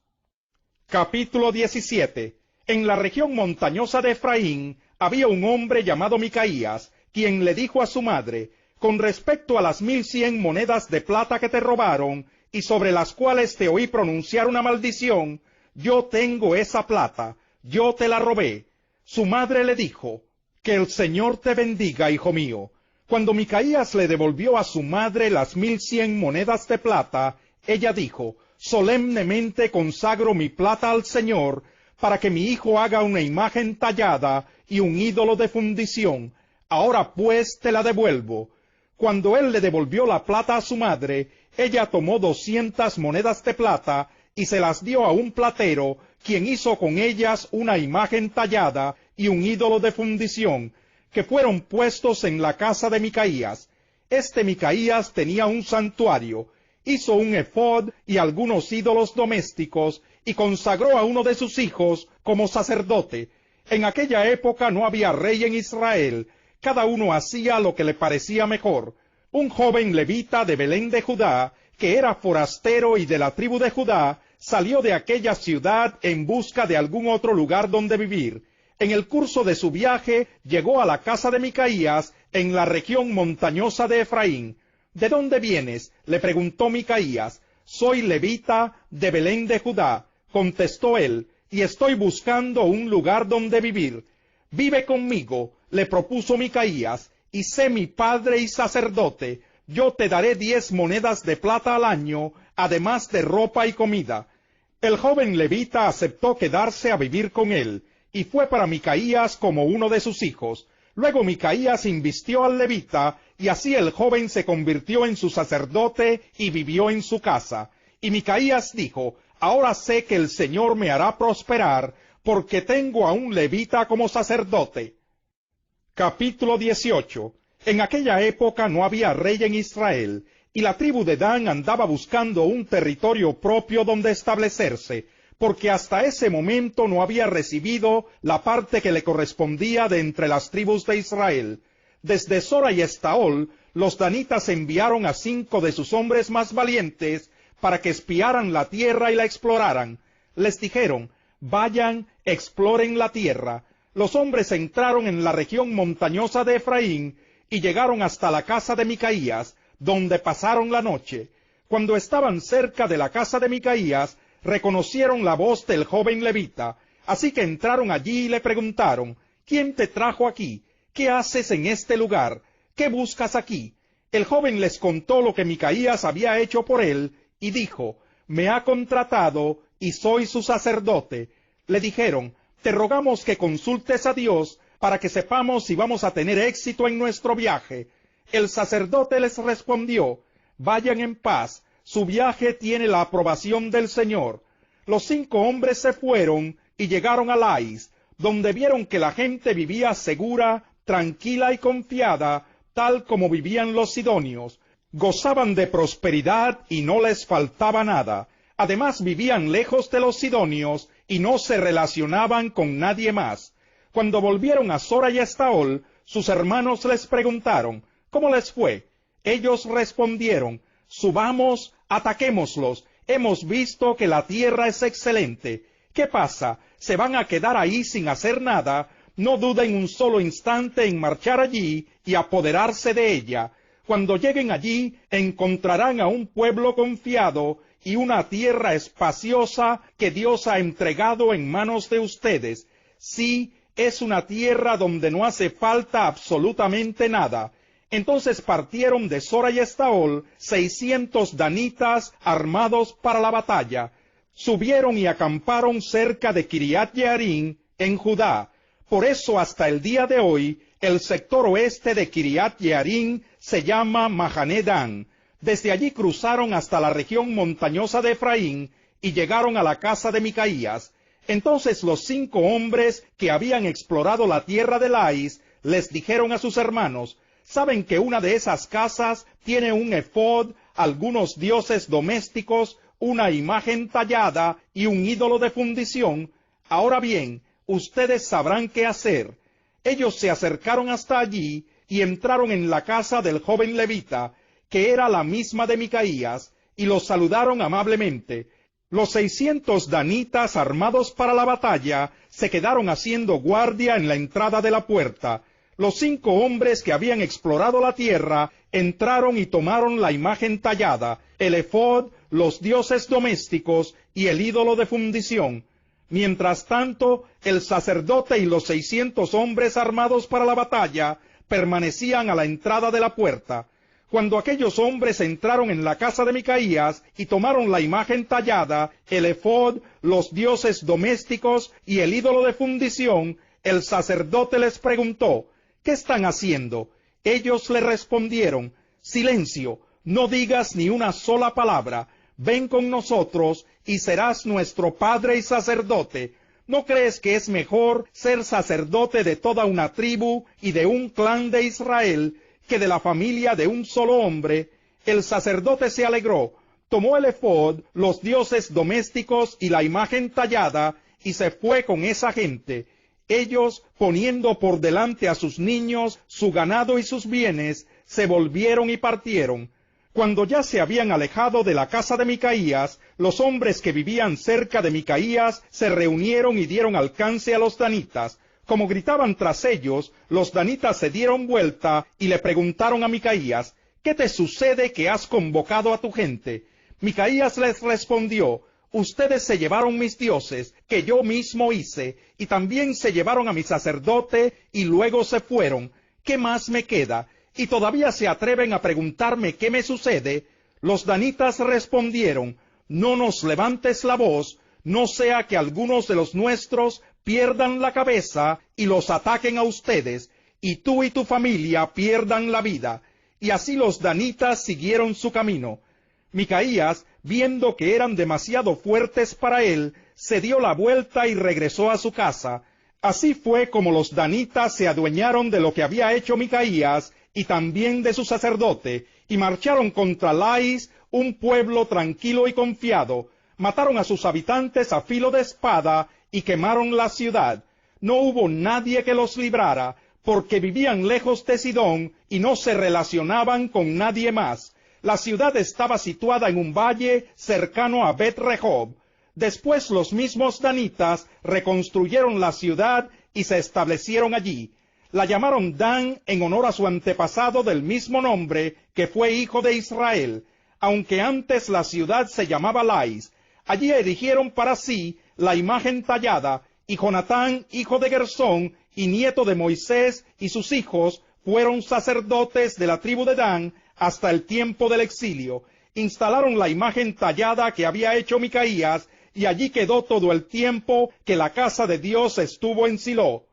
Capítulo 17. En la región montañosa de Efraín había un hombre llamado Micaías, quien le dijo a su madre: «Con respecto a las 1,100 monedas de plata que te robaron, y sobre las cuales te oí pronunciar una maldición, yo tengo esa plata, yo te la robé». Su madre le dijo: «Que el Señor te bendiga, hijo mío». Cuando Micaías le devolvió a su madre las 1,100 monedas de plata, ella dijo: «Solemnemente consagro mi plata al Señor, para que mi hijo haga una imagen tallada y un ídolo de fundición. Ahora pues te la devuelvo». Cuando él le devolvió la plata a su madre, ella tomó 200 monedas de plata y se las dio a un platero, quien hizo con ellas una imagen tallada y un ídolo de fundición, que fueron puestos en la casa de Micaías. Este Micaías tenía un santuario, hizo un efod y algunos ídolos domésticos, y consagró a uno de sus hijos como sacerdote. En aquella época no había rey en Israel, cada uno hacía lo que le parecía mejor. Un joven levita de Belén de Judá, que era forastero y de la tribu de Judá, salió de aquella ciudad en busca de algún otro lugar donde vivir. En el curso de su viaje llegó a la casa de Micaías en la región montañosa de Efraín. «¿De dónde vienes?», le preguntó Micaías. «Soy levita de Belén de Judá», contestó él, «y estoy buscando un lugar donde vivir». «Vive conmigo», le propuso Micaías, «y sé mi padre y sacerdote. Yo te daré 10 monedas de plata al año, además de ropa y comida». El joven levita aceptó quedarse a vivir con él, y fue para Micaías como uno de sus hijos. Luego Micaías invistió al levita, y así el joven se convirtió en su sacerdote y vivió en su casa. Y Micaías dijo: «Ahora sé que el Señor me hará prosperar, porque tengo a un levita como sacerdote». Capítulo 18. En aquella época no había rey en Israel, y la tribu de Dan andaba buscando un territorio propio donde establecerse, porque hasta ese momento no había recibido la parte que le correspondía de entre las tribus de Israel. Desde Sora y Estaol, los danitas enviaron a 5 de sus hombres más valientes para que espiaran la tierra y la exploraran. Les dijeron: «Vayan, exploren la tierra». Los hombres entraron en la región montañosa de Efraín y llegaron hasta la casa de Micaías, donde pasaron la noche. Cuando estaban cerca de la casa de Micaías, reconocieron la voz del joven levita, así que entraron allí y le preguntaron: «¿Quién te trajo aquí? ¿Qué haces en este lugar? ¿Qué buscas aquí?». El joven les contó lo que Micaías había hecho por él, y dijo: «Me ha contratado y soy su sacerdote». Le dijeron: «Te rogamos que consultes a Dios para que sepamos si vamos a tener éxito en nuestro viaje». El sacerdote les respondió: «Vayan en paz, su viaje tiene la aprobación del Señor». Los 5 hombres se fueron y llegaron a Lais, donde vieron que la gente vivía segura, tranquila y confiada, tal como vivían los sidonios. Gozaban de prosperidad y no les faltaba nada. Además vivían lejos de los sidonios y no se relacionaban con nadie más. Cuando volvieron a Sora y Estaol, sus hermanos les preguntaron: «¿Cómo les fue?». Ellos respondieron: subamos, ataquémoslos. Hemos visto que la tierra es excelente. ¿Qué pasa? ¿Se van a quedar ahí sin hacer nada? No duden un solo instante en marchar allí y apoderarse de ella. Cuando lleguen allí, encontrarán a un pueblo confiado y una tierra espaciosa que Dios ha entregado en manos de ustedes. Sí, es una tierra donde no hace falta absolutamente nada. Entonces partieron de Sora y Estaol 600 danitas armados para la batalla. Subieron y acamparon cerca de Kiriat Jearim, en Judá. Por eso hasta el día de hoy, el sector oeste de Kiriat Jearim se llama Mahané Dan. Desde allí cruzaron hasta la región montañosa de Efraín y llegaron a la casa de Micaías. Entonces los 5 hombres que habían explorado la tierra de Lais les dijeron a sus hermanos: ¿saben que una de esas casas tiene un efod, algunos dioses domésticos, una imagen tallada y un ídolo de fundición? Ahora bien, ustedes sabrán qué hacer. Ellos se acercaron hasta allí y entraron en la casa del joven levita, que era la misma de Micaías, y los saludaron amablemente. Los 600 danitas armados para la batalla se quedaron haciendo guardia en la entrada de la puerta. Los 5 hombres que habían explorado la tierra entraron y tomaron la imagen tallada, el efod, los dioses domésticos y el ídolo de fundición. Mientras tanto, el sacerdote y los 600 hombres armados para la batalla permanecían a la entrada de la puerta. Cuando aquellos hombres entraron en la casa de Micaías y tomaron la imagen tallada, el efod, los dioses domésticos y el ídolo de fundición, el sacerdote les preguntó: ¿qué están haciendo? Ellos le respondieron: silencio, no digas ni una sola palabra. Ven con nosotros y serás nuestro padre y sacerdote. ¿No crees que es mejor ser sacerdote de toda una tribu y de un clan de Israel que de la familia de un solo hombre? El sacerdote se alegró, tomó el efod, los dioses domésticos y la imagen tallada, y se fue con esa gente. Ellos, poniendo por delante a sus niños, su ganado y sus bienes, se volvieron y partieron. Cuando ya se habían alejado de la casa de Micaías, los hombres que vivían cerca de Micaías se reunieron y dieron alcance a los danitas. Como gritaban tras ellos, los danitas se dieron vuelta y le preguntaron a Micaías: ¿qué te sucede que has convocado a tu gente? Micaías les respondió: ustedes se llevaron mis dioses, que yo mismo hice, y también se llevaron a mi sacerdote, y luego se fueron. ¿Qué más me queda? ¿Y todavía se atreven a preguntarme qué me sucede? Los danitas respondieron: no nos levantes la voz, no sea que algunos de los nuestros pierdan la cabeza y los ataquen a ustedes, y tú y tu familia pierdan la vida. Y así los danitas siguieron su camino. Micaías, viendo que eran demasiado fuertes para él, se dio la vuelta y regresó a su casa. Así fue como los danitas se adueñaron de lo que había hecho Micaías y también de su sacerdote, y marcharon contra Lais, un pueblo tranquilo y confiado. Mataron a sus habitantes a filo de espada y quemaron la ciudad. No hubo nadie que los librara, porque vivían lejos de Sidón y no se relacionaban con nadie más. La ciudad estaba situada en un valle cercano a Bet-Rehob. Después los mismos danitas reconstruyeron la ciudad y se establecieron allí. La llamaron Dan en honor a su antepasado del mismo nombre, que fue hijo de Israel, aunque antes la ciudad se llamaba Lais. Allí erigieron para sí la imagen tallada, y Jonatán, hijo de Gersón, y nieto de Moisés, y sus hijos, fueron sacerdotes de la tribu de Dan hasta el tiempo del exilio. Instalaron la imagen tallada que había hecho Micaías, y allí quedó todo el tiempo que la casa de Dios estuvo en Silo.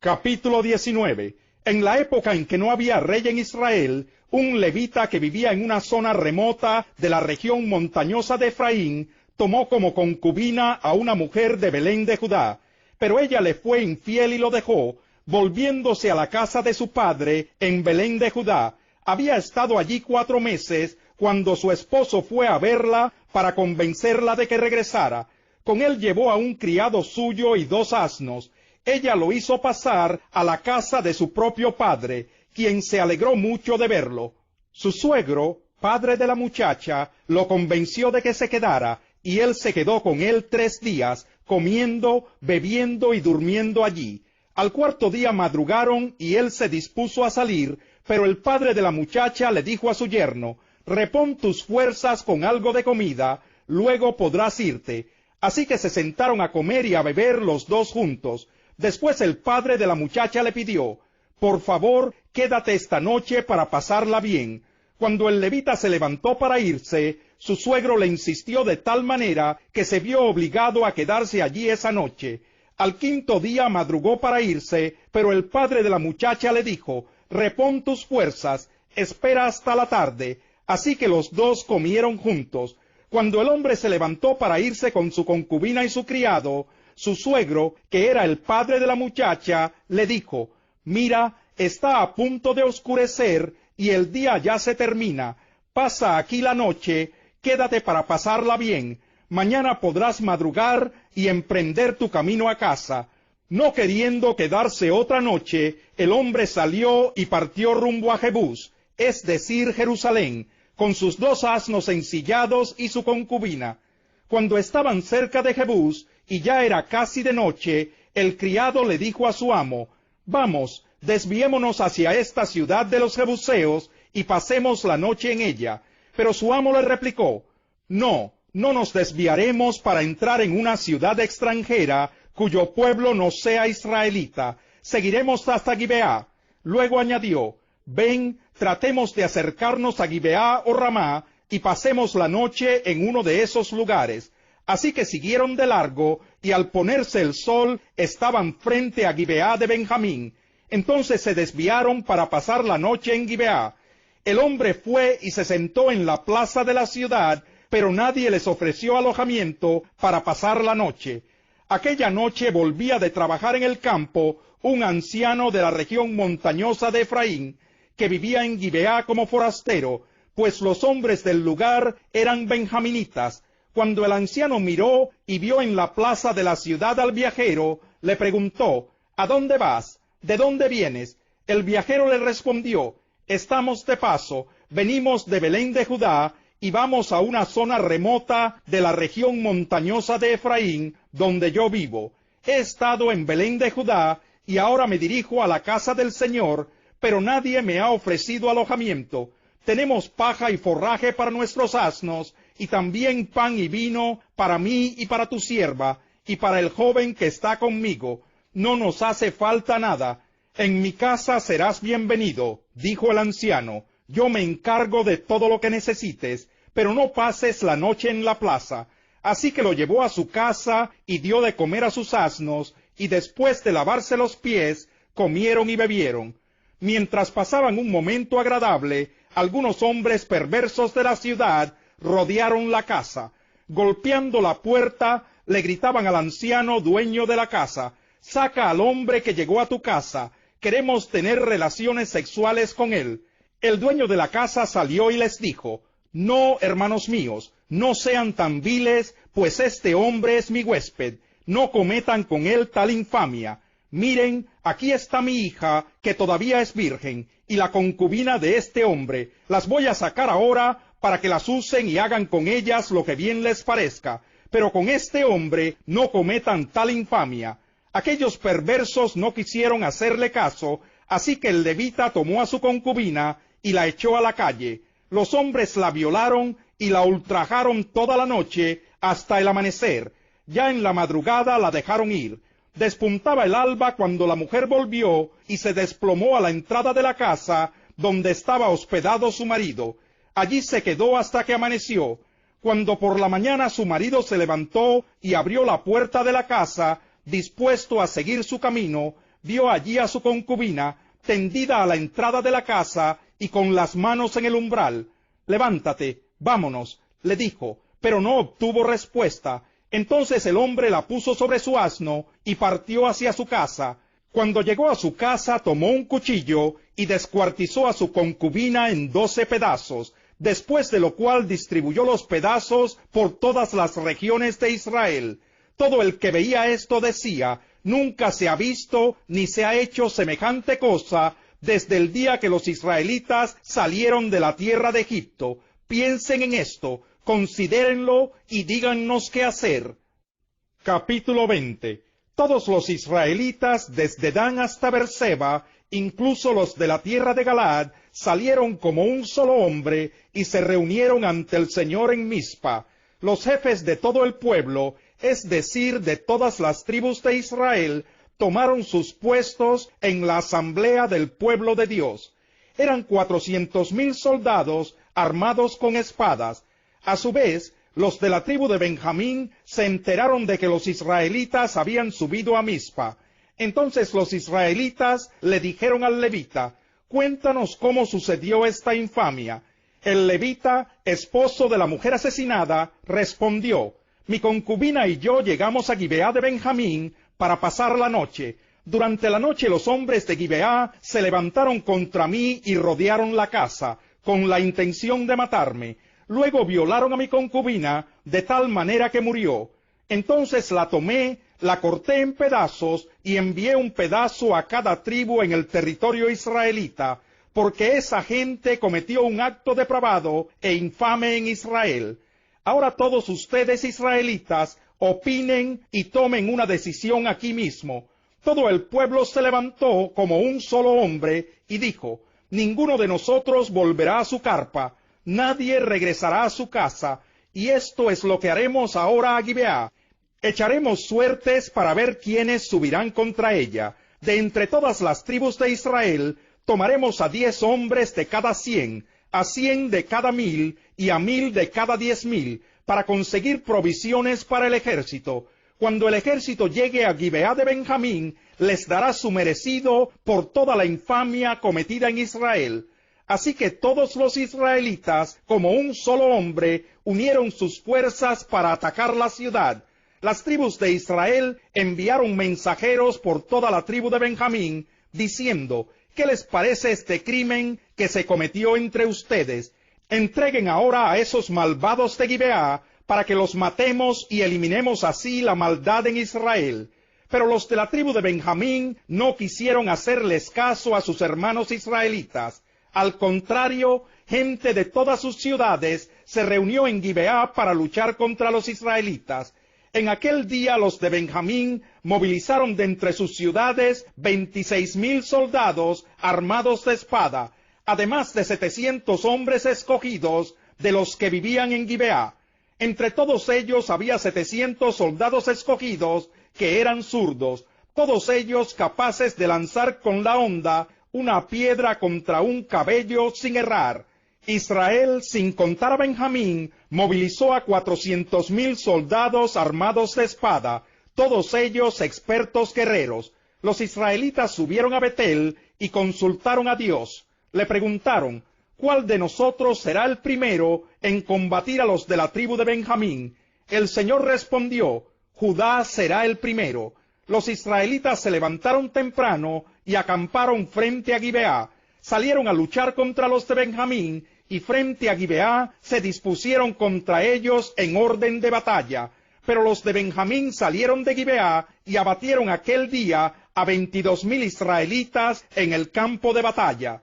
Capítulo 19. En la época en que no había rey en Israel, un levita que vivía en una zona remota de la región montañosa de Efraín, tomó como concubina a una mujer de Belén de Judá, pero ella le fue infiel y lo dejó, volviéndose a la casa de su padre en Belén de Judá. Había estado allí 4 meses, cuando su esposo fue a verla para convencerla de que regresara. Con él llevó a un criado suyo y 2 asnos. Ella lo hizo pasar a la casa de su propio padre, quien se alegró mucho de verlo. Su suegro, padre de la muchacha, lo convenció de que se quedara, y él se quedó con él 3 días, comiendo, bebiendo y durmiendo allí. Al 4.º día madrugaron y él se dispuso a salir, pero el padre de la muchacha le dijo a su yerno: repón tus fuerzas con algo de comida, luego podrás irte. Así que se sentaron a comer y a beber los dos juntos. Después el padre de la muchacha le pidió: por favor, quédate esta noche para pasarla bien. Cuando el levita se levantó para irse, su suegro le insistió de tal manera que se vio obligado a quedarse allí esa noche. Al 5.º día madrugó para irse, pero el padre de la muchacha le dijo: repón tus fuerzas, espera hasta la tarde. Así que los dos comieron juntos. Cuando el hombre se levantó para irse con su concubina y su criado, su suegro, que era el padre de la muchacha, le dijo: mira, está a punto de oscurecer y el día ya se termina. Pasa aquí la noche, quédate para pasarla bien. Mañana podrás madrugar y emprender tu camino a casa. No queriendo quedarse otra noche, el hombre salió y partió rumbo a Jebús, es decir, Jerusalén, con sus 2 asnos ensillados y su concubina. Cuando estaban cerca de Jebús, y ya era casi de noche, el criado le dijo a su amo: vamos, desviémonos hacia esta ciudad de los jebuseos y pasemos la noche en ella. Pero su amo le replicó: no nos desviaremos para entrar en una ciudad extranjera cuyo pueblo no sea israelita. Seguiremos hasta Gibeá. Luego añadió: ven, tratemos de acercarnos a Gibeá o Ramá y pasemos la noche en uno de esos lugares. Así que siguieron de largo, y al ponerse el sol estaban frente a Gibeá de Benjamín. Entonces se desviaron para pasar la noche en Gibeá. El hombre fue y se sentó en la plaza de la ciudad, pero nadie les ofreció alojamiento para pasar la noche. Aquella noche volvía de trabajar en el campo un anciano de la región montañosa de Efraín, que vivía en Gibeá como forastero, pues los hombres del lugar eran benjaminitas. Cuando el anciano miró y vio en la plaza de la ciudad al viajero, le preguntó: ¿a dónde vas? ¿De dónde vienes? El viajero le respondió: estamos de paso, venimos de Belén de Judá, y vamos a una zona remota de la región montañosa de Efraín, donde yo vivo. He estado en Belén de Judá, y ahora me dirijo a la casa del Señor, pero nadie me ha ofrecido alojamiento. Tenemos paja y forraje para nuestros asnos, y también pan y vino para mí y para tu sierva, y para el joven que está conmigo. No nos hace falta nada. En mi casa serás bienvenido, dijo el anciano. Yo me encargo de todo lo que necesites, pero no pases la noche en la plaza. Así que lo llevó a su casa y dio de comer a sus asnos, y después de lavarse los pies, comieron y bebieron. Mientras pasaban un momento agradable, algunos hombres perversos de la ciudad rodearon la casa. Golpeando la puerta, le gritaban al anciano dueño de la casa: saca al hombre que llegó a tu casa, queremos tener relaciones sexuales con él. El dueño de la casa salió y les dijo: no, hermanos míos, no sean tan viles, pues este hombre es mi huésped, no cometan con él tal infamia. Miren, aquí está mi hija, que todavía es virgen, y la concubina de este hombre. Las voy a sacar ahora para que las usen y hagan con ellas lo que bien les parezca, pero con este hombre no cometan tal infamia. Aquellos perversos no quisieron hacerle caso, así que el levita tomó a su concubina y la echó a la calle. Los hombres la violaron y la ultrajaron toda la noche hasta el amanecer. Ya en la madrugada la dejaron ir. Despuntaba el alba cuando la mujer volvió y se desplomó a la entrada de la casa donde estaba hospedado su marido. Allí se quedó hasta que amaneció. Cuando por la mañana su marido se levantó y abrió la puerta de la casa, dispuesto a seguir su camino, vio allí a su concubina tendida a la entrada de la casa y con las manos en el umbral. Levántate, vámonos, le dijo, pero no obtuvo respuesta. Entonces el hombre la puso sobre su asno y partió hacia su casa. Cuando llegó a su casa tomó un cuchillo y descuartizó a su concubina en 12 pedazos, después de lo cual distribuyó los pedazos por todas las regiones de Israel. Todo el que veía esto decía: nunca se ha visto ni se ha hecho semejante cosa, desde el día que los israelitas salieron de la tierra de Egipto. Piensen en esto, considérenlo y díganos qué hacer. Capítulo 20. Todos los israelitas, desde Dan hasta Berseba, incluso los de la tierra de Galaad, salieron como un solo hombre y se reunieron ante el Señor en Mizpa. Los jefes de todo el pueblo, es decir, de todas las tribus de Israel, tomaron sus puestos en la asamblea del pueblo de Dios. Eran 400,000 soldados armados con espadas. A su vez, los de la tribu de Benjamín se enteraron de que los israelitas habían subido a Mizpa. Entonces los israelitas le dijeron al levita: «Cuéntanos cómo sucedió esta infamia». El levita, esposo de la mujer asesinada, respondió: «Mi concubina y yo llegamos a Gibeá de Benjamín para pasar la noche. Durante la noche los hombres de Gibeá se levantaron contra mí y rodearon la casa, con la intención de matarme. Luego violaron a mi concubina, de tal manera que murió. Entonces la tomé, la corté en pedazos y envié un pedazo a cada tribu en el territorio israelita, porque esa gente cometió un acto depravado e infame en Israel. Ahora todos ustedes israelitas opinen y tomen una decisión aquí mismo». Todo el pueblo se levantó como un solo hombre y dijo: «Ninguno de nosotros volverá a su carpa, nadie regresará a su casa, y esto es lo que haremos ahora a Gibeá. Echaremos suertes para ver quiénes subirán contra ella. De entre todas las tribus de Israel, tomaremos a 10 hombres de cada 100, a 100 de cada 1000 y a 1000 de cada 10,000, para conseguir provisiones para el ejército. Cuando el ejército llegue a Gibeá de Benjamín, les dará su merecido por toda la infamia cometida en Israel». Así que todos los israelitas, como un solo hombre, unieron sus fuerzas para atacar la ciudad. Las tribus de Israel enviaron mensajeros por toda la tribu de Benjamín, diciendo: «¿Qué les parece este crimen que se cometió entre ustedes? Entreguen ahora a esos malvados de Gibeá, para que los matemos y eliminemos así la maldad en Israel». Pero los de la tribu de Benjamín no quisieron hacerles caso a sus hermanos israelitas. Al contrario, gente de todas sus ciudades se reunió en Gibeá para luchar contra los israelitas. En aquel día los de Benjamín movilizaron de entre sus ciudades 26,000 soldados armados de espada, además de 700 hombres escogidos de los que vivían en Gibeá. Entre todos ellos había 700 soldados escogidos que eran zurdos, todos ellos capaces de lanzar con la honda una piedra contra un cabello sin errar. Israel, sin contar a Benjamín, movilizó a 400,000 soldados armados de espada, todos ellos expertos guerreros. Los israelitas subieron a Betel y consultaron a Dios. Le preguntaron: «¿Cuál de nosotros será el primero en combatir a los de la tribu de Benjamín?» El Señor respondió: «Judá será el primero». Los israelitas se levantaron temprano y acamparon frente a Gibeá. Salieron a luchar contra los de Benjamín, y frente a Gibeá se dispusieron contra ellos en orden de batalla. Pero los de Benjamín salieron de Gibeá y abatieron aquel día a 22,000 israelitas en el campo de batalla.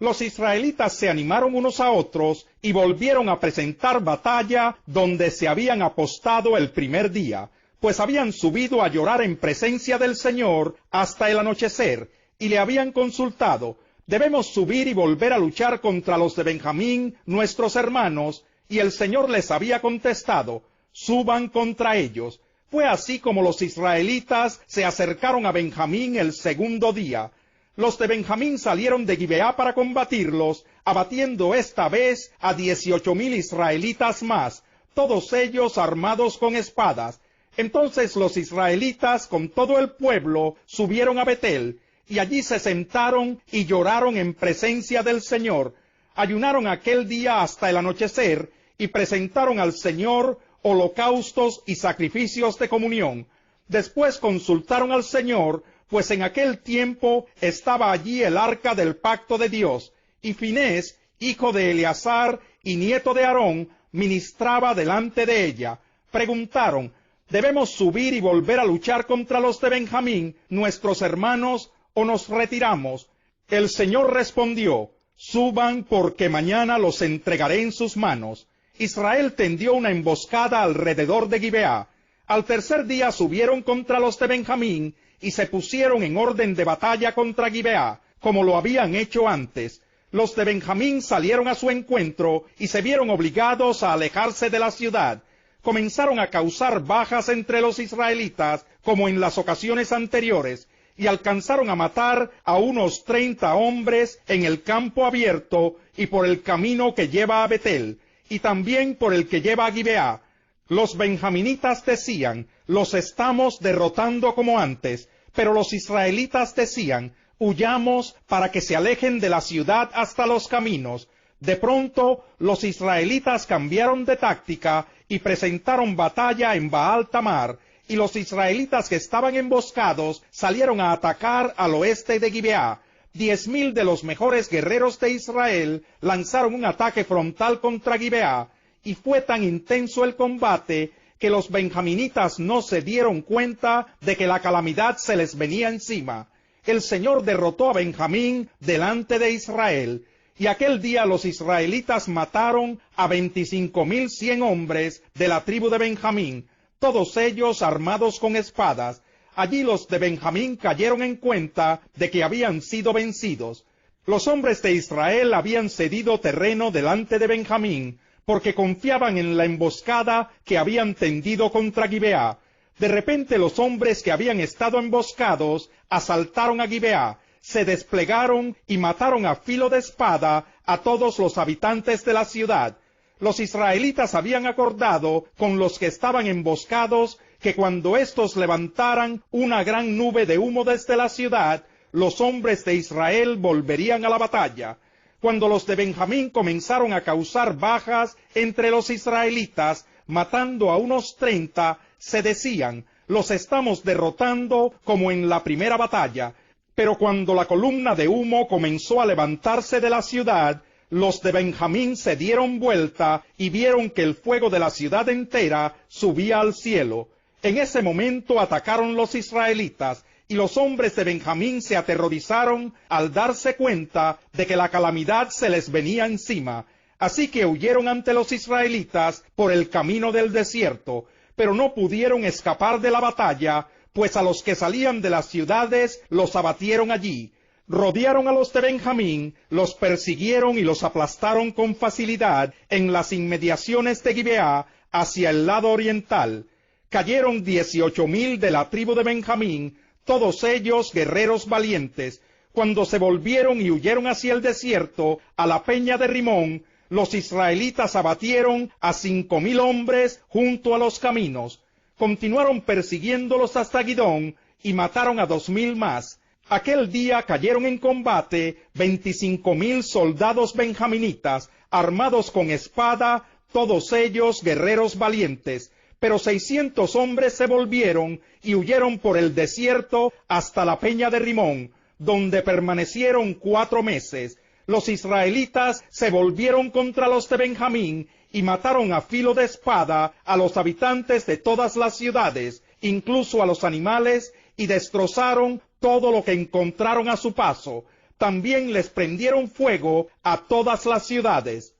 Los israelitas se animaron unos a otros y volvieron a presentar batalla donde se habían apostado el primer día, pues habían subido a llorar en presencia del Señor hasta el anochecer, y le habían consultado: «Debemos subir y volver a luchar contra los de Benjamín, nuestros hermanos», y el Señor les había contestado: «Suban contra ellos». Fue así como los israelitas se acercaron a Benjamín el segundo día. Los de Benjamín salieron de Gibeá para combatirlos, abatiendo esta vez a 18,000 israelitas más, todos ellos armados con espadas. Entonces los israelitas con todo el pueblo subieron a Betel, y allí se sentaron y lloraron en presencia del Señor. Ayunaron aquel día hasta el anochecer, y presentaron al Señor holocaustos y sacrificios de comunión. Después consultaron al Señor, pues en aquel tiempo estaba allí el arca del pacto de Dios, y Finés, hijo de Eleazar y nieto de Aarón, ministraba delante de ella. Preguntaron: ¿debemos subir y volver a luchar contra los de Benjamín, nuestros hermanos, o nos retiramos? El Señor respondió: suban, porque mañana los entregaré en sus manos. Israel tendió una emboscada alrededor de Gibeá. Al tercer día subieron contra los de Benjamín, y se pusieron en orden de batalla contra Gibeá, como lo habían hecho antes. Los de Benjamín salieron a su encuentro, y se vieron obligados a alejarse de la ciudad. Comenzaron a causar bajas entre los israelitas, como en las ocasiones anteriores, y alcanzaron a matar a unos 30 hombres en el campo abierto y por el camino que lleva a Betel, y también por el que lleva a Gibeá. Los benjaminitas decían: los estamos derrotando como antes, pero los israelitas decían: huyamos para que se alejen de la ciudad hasta los caminos. De pronto los israelitas cambiaron de táctica y presentaron batalla en Baal Tamar, y los israelitas que estaban emboscados salieron a atacar al oeste de Gibeá. 10,000 de los mejores guerreros de Israel lanzaron un ataque frontal contra Gibeá, y fue tan intenso el combate que los benjaminitas no se dieron cuenta de que la calamidad se les venía encima. El Señor derrotó a Benjamín delante de Israel, y aquel día los israelitas mataron a 25,100 hombres de la tribu de Benjamín, todos ellos armados con espadas. Allí los de Benjamín cayeron en cuenta de que habían sido vencidos. Los hombres de Israel habían cedido terreno delante de Benjamín, porque confiaban en la emboscada que habían tendido contra Gibeá. De repente los hombres que habían estado emboscados asaltaron a Gibeá, se desplegaron y mataron a filo de espada a todos los habitantes de la ciudad. Los israelitas habían acordado con los que estaban emboscados que cuando éstos levantaran una gran nube de humo desde la ciudad, los hombres de Israel volverían a la batalla. Cuando los de Benjamín comenzaron a causar bajas entre los israelitas, matando a unos 30, se decían: los estamos derrotando como en la primera batalla. Pero cuando la columna de humo comenzó a levantarse de la ciudad, los de Benjamín se dieron vuelta y vieron que el fuego de la ciudad entera subía al cielo. En ese momento atacaron los israelitas, y los hombres de Benjamín se aterrorizaron al darse cuenta de que la calamidad se les venía encima. Así que huyeron ante los israelitas por el camino del desierto, pero no pudieron escapar de la batalla, pues a los que salían de las ciudades los abatieron allí. Rodearon a los de Benjamín, los persiguieron y los aplastaron con facilidad en las inmediaciones de Gibeá hacia el lado oriental. Cayeron 18,000 de la tribu de Benjamín, todos ellos guerreros valientes. Cuando se volvieron y huyeron hacia el desierto, a la peña de Rimón, los israelitas abatieron a 5,000 hombres junto a los caminos. Continuaron persiguiéndolos hasta Gidón y mataron a 2,000 más. Aquel día cayeron en combate 25,000 soldados benjaminitas, armados con espada, todos ellos guerreros valientes. Pero 600 hombres se volvieron y huyeron por el desierto hasta la peña de Rimón, donde permanecieron 4 meses. Los israelitas se volvieron contra los de Benjamín y mataron a filo de espada a los habitantes de todas las ciudades, incluso a los animales, y destrozaron todo lo que encontraron a su paso. También les prendieron fuego a todas las ciudades.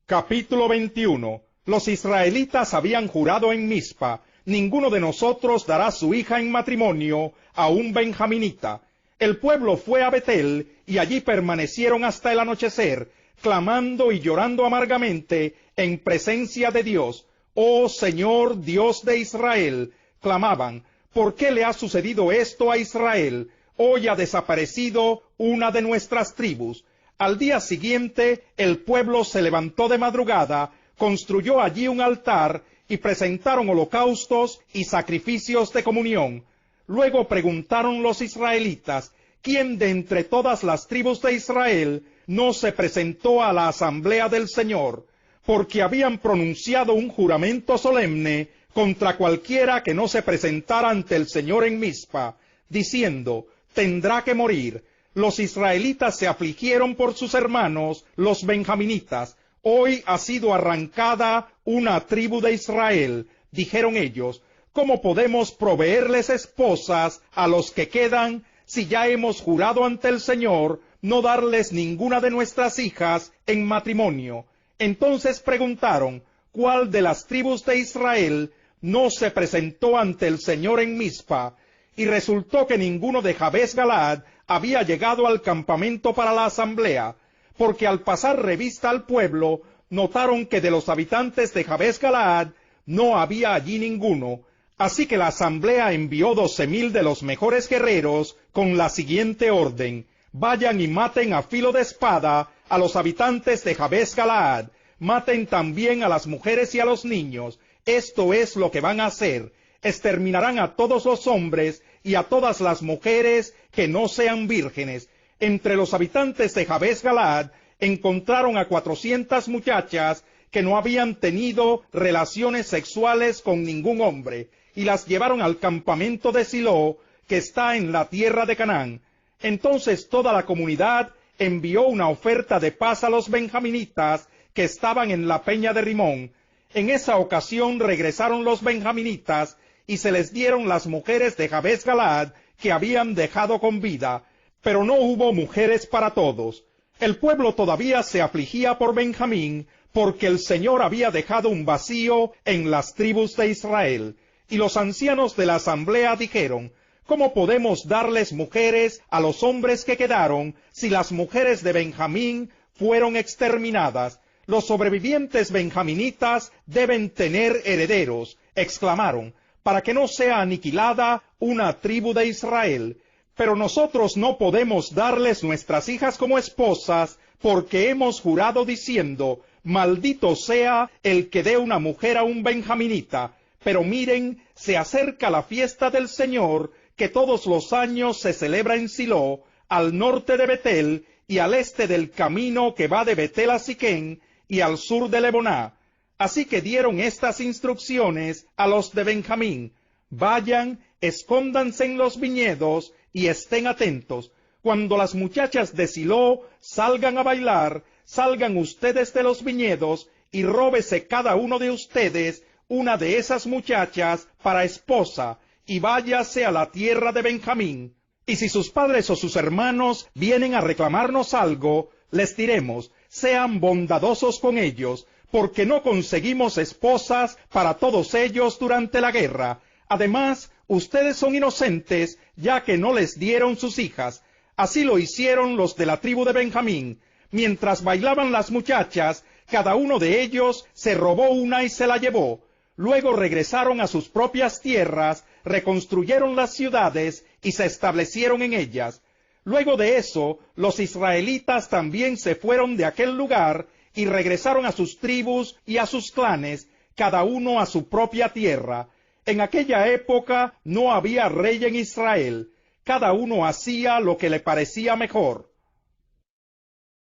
Capítulo 21. Los israelitas habían jurado en Mizpa: ninguno de nosotros dará su hija en matrimonio a un benjaminita. El pueblo fue a Betel, y allí permanecieron hasta el anochecer, clamando y llorando amargamente en presencia de Dios. «Oh Señor, Dios de Israel», clamaban, «¿por qué le ha sucedido esto a Israel? Hoy ha desaparecido una de nuestras tribus». Al día siguiente, el pueblo se levantó de madrugada, construyó allí un altar, y presentaron holocaustos y sacrificios de comunión. Luego preguntaron los israelitas: ¿quién de entre todas las tribus de Israel no se presentó a la asamblea del Señor? Porque habían pronunciado un juramento solemne contra cualquiera que no se presentara ante el Señor en Mizpa, diciendo: tendrá que morir. Los israelitas se afligieron por sus hermanos, los benjaminitas. Hoy ha sido arrancada una tribu de Israel, dijeron ellos. ¿Cómo podemos proveerles esposas a los que quedan si ya hemos jurado ante el Señor no darles ninguna de nuestras hijas en matrimonio? Entonces preguntaron, ¿cuál de las tribus de Israel no se presentó ante el Señor en Mizpa? Y resultó que ninguno de Jabes Galaad había llegado al campamento para la asamblea, porque al pasar revista al pueblo, notaron que de los habitantes de Jabes Galaad no había allí ninguno. Así que la asamblea envió 12,000 de los mejores guerreros con la siguiente orden: vayan y maten a filo de espada a los habitantes de Jabes Galaad, maten también a las mujeres y a los niños. Esto es lo que van a hacer: exterminarán a todos los hombres y a todas las mujeres que no sean vírgenes. Entre los habitantes de Jabes Galaad encontraron a 400 muchachas que no habían tenido relaciones sexuales con ningún hombre, y las llevaron al campamento de Silo, que está en la tierra de Canaán. Entonces toda la comunidad envió una oferta de paz a los benjaminitas que estaban en la peña de Rimón. En esa ocasión regresaron los benjaminitas y se les dieron las mujeres de Jabes Galaad que habían dejado con vida, pero no hubo mujeres para todos. El pueblo todavía se afligía por Benjamín, porque el Señor había dejado un vacío en las tribus de Israel. Y los ancianos de la asamblea dijeron, ¿cómo podemos darles mujeres a los hombres que quedaron si las mujeres de Benjamín fueron exterminadas? Los sobrevivientes benjaminitas deben tener herederos, exclamaron, para que no sea aniquilada una tribu de Israel. Pero nosotros no podemos darles nuestras hijas como esposas, porque hemos jurado diciendo, maldito sea el que dé una mujer a un benjaminita. Pero miren, se acerca la fiesta del Señor, que todos los años se celebra en Silo, al norte de Betel, y al este del camino que va de Betel a Siquén, y al sur de Leboná. Así que dieron estas instrucciones a los de Benjamín: vayan, escóndanse en los viñedos, y estén atentos. Cuando las muchachas de Silo salgan a bailar, salgan ustedes de los viñedos, y róbese cada uno de ustedes una de esas muchachas para esposa, y váyase a la tierra de Benjamín. Y si sus padres o sus hermanos vienen a reclamarnos algo, les diremos, sean bondadosos con ellos, porque no conseguimos esposas para todos ellos durante la guerra. Además, ustedes son inocentes, ya que no les dieron sus hijas. Así lo hicieron los de la tribu de Benjamín. Mientras bailaban las muchachas, cada uno de ellos se robó una y se la llevó. Luego regresaron a sus propias tierras, reconstruyeron las ciudades y se establecieron en ellas. Luego de eso, los israelitas también se fueron de aquel lugar y regresaron a sus tribus y a sus clanes, cada uno a su propia tierra. En aquella época no había rey en Israel. Cada uno hacía lo que le parecía mejor.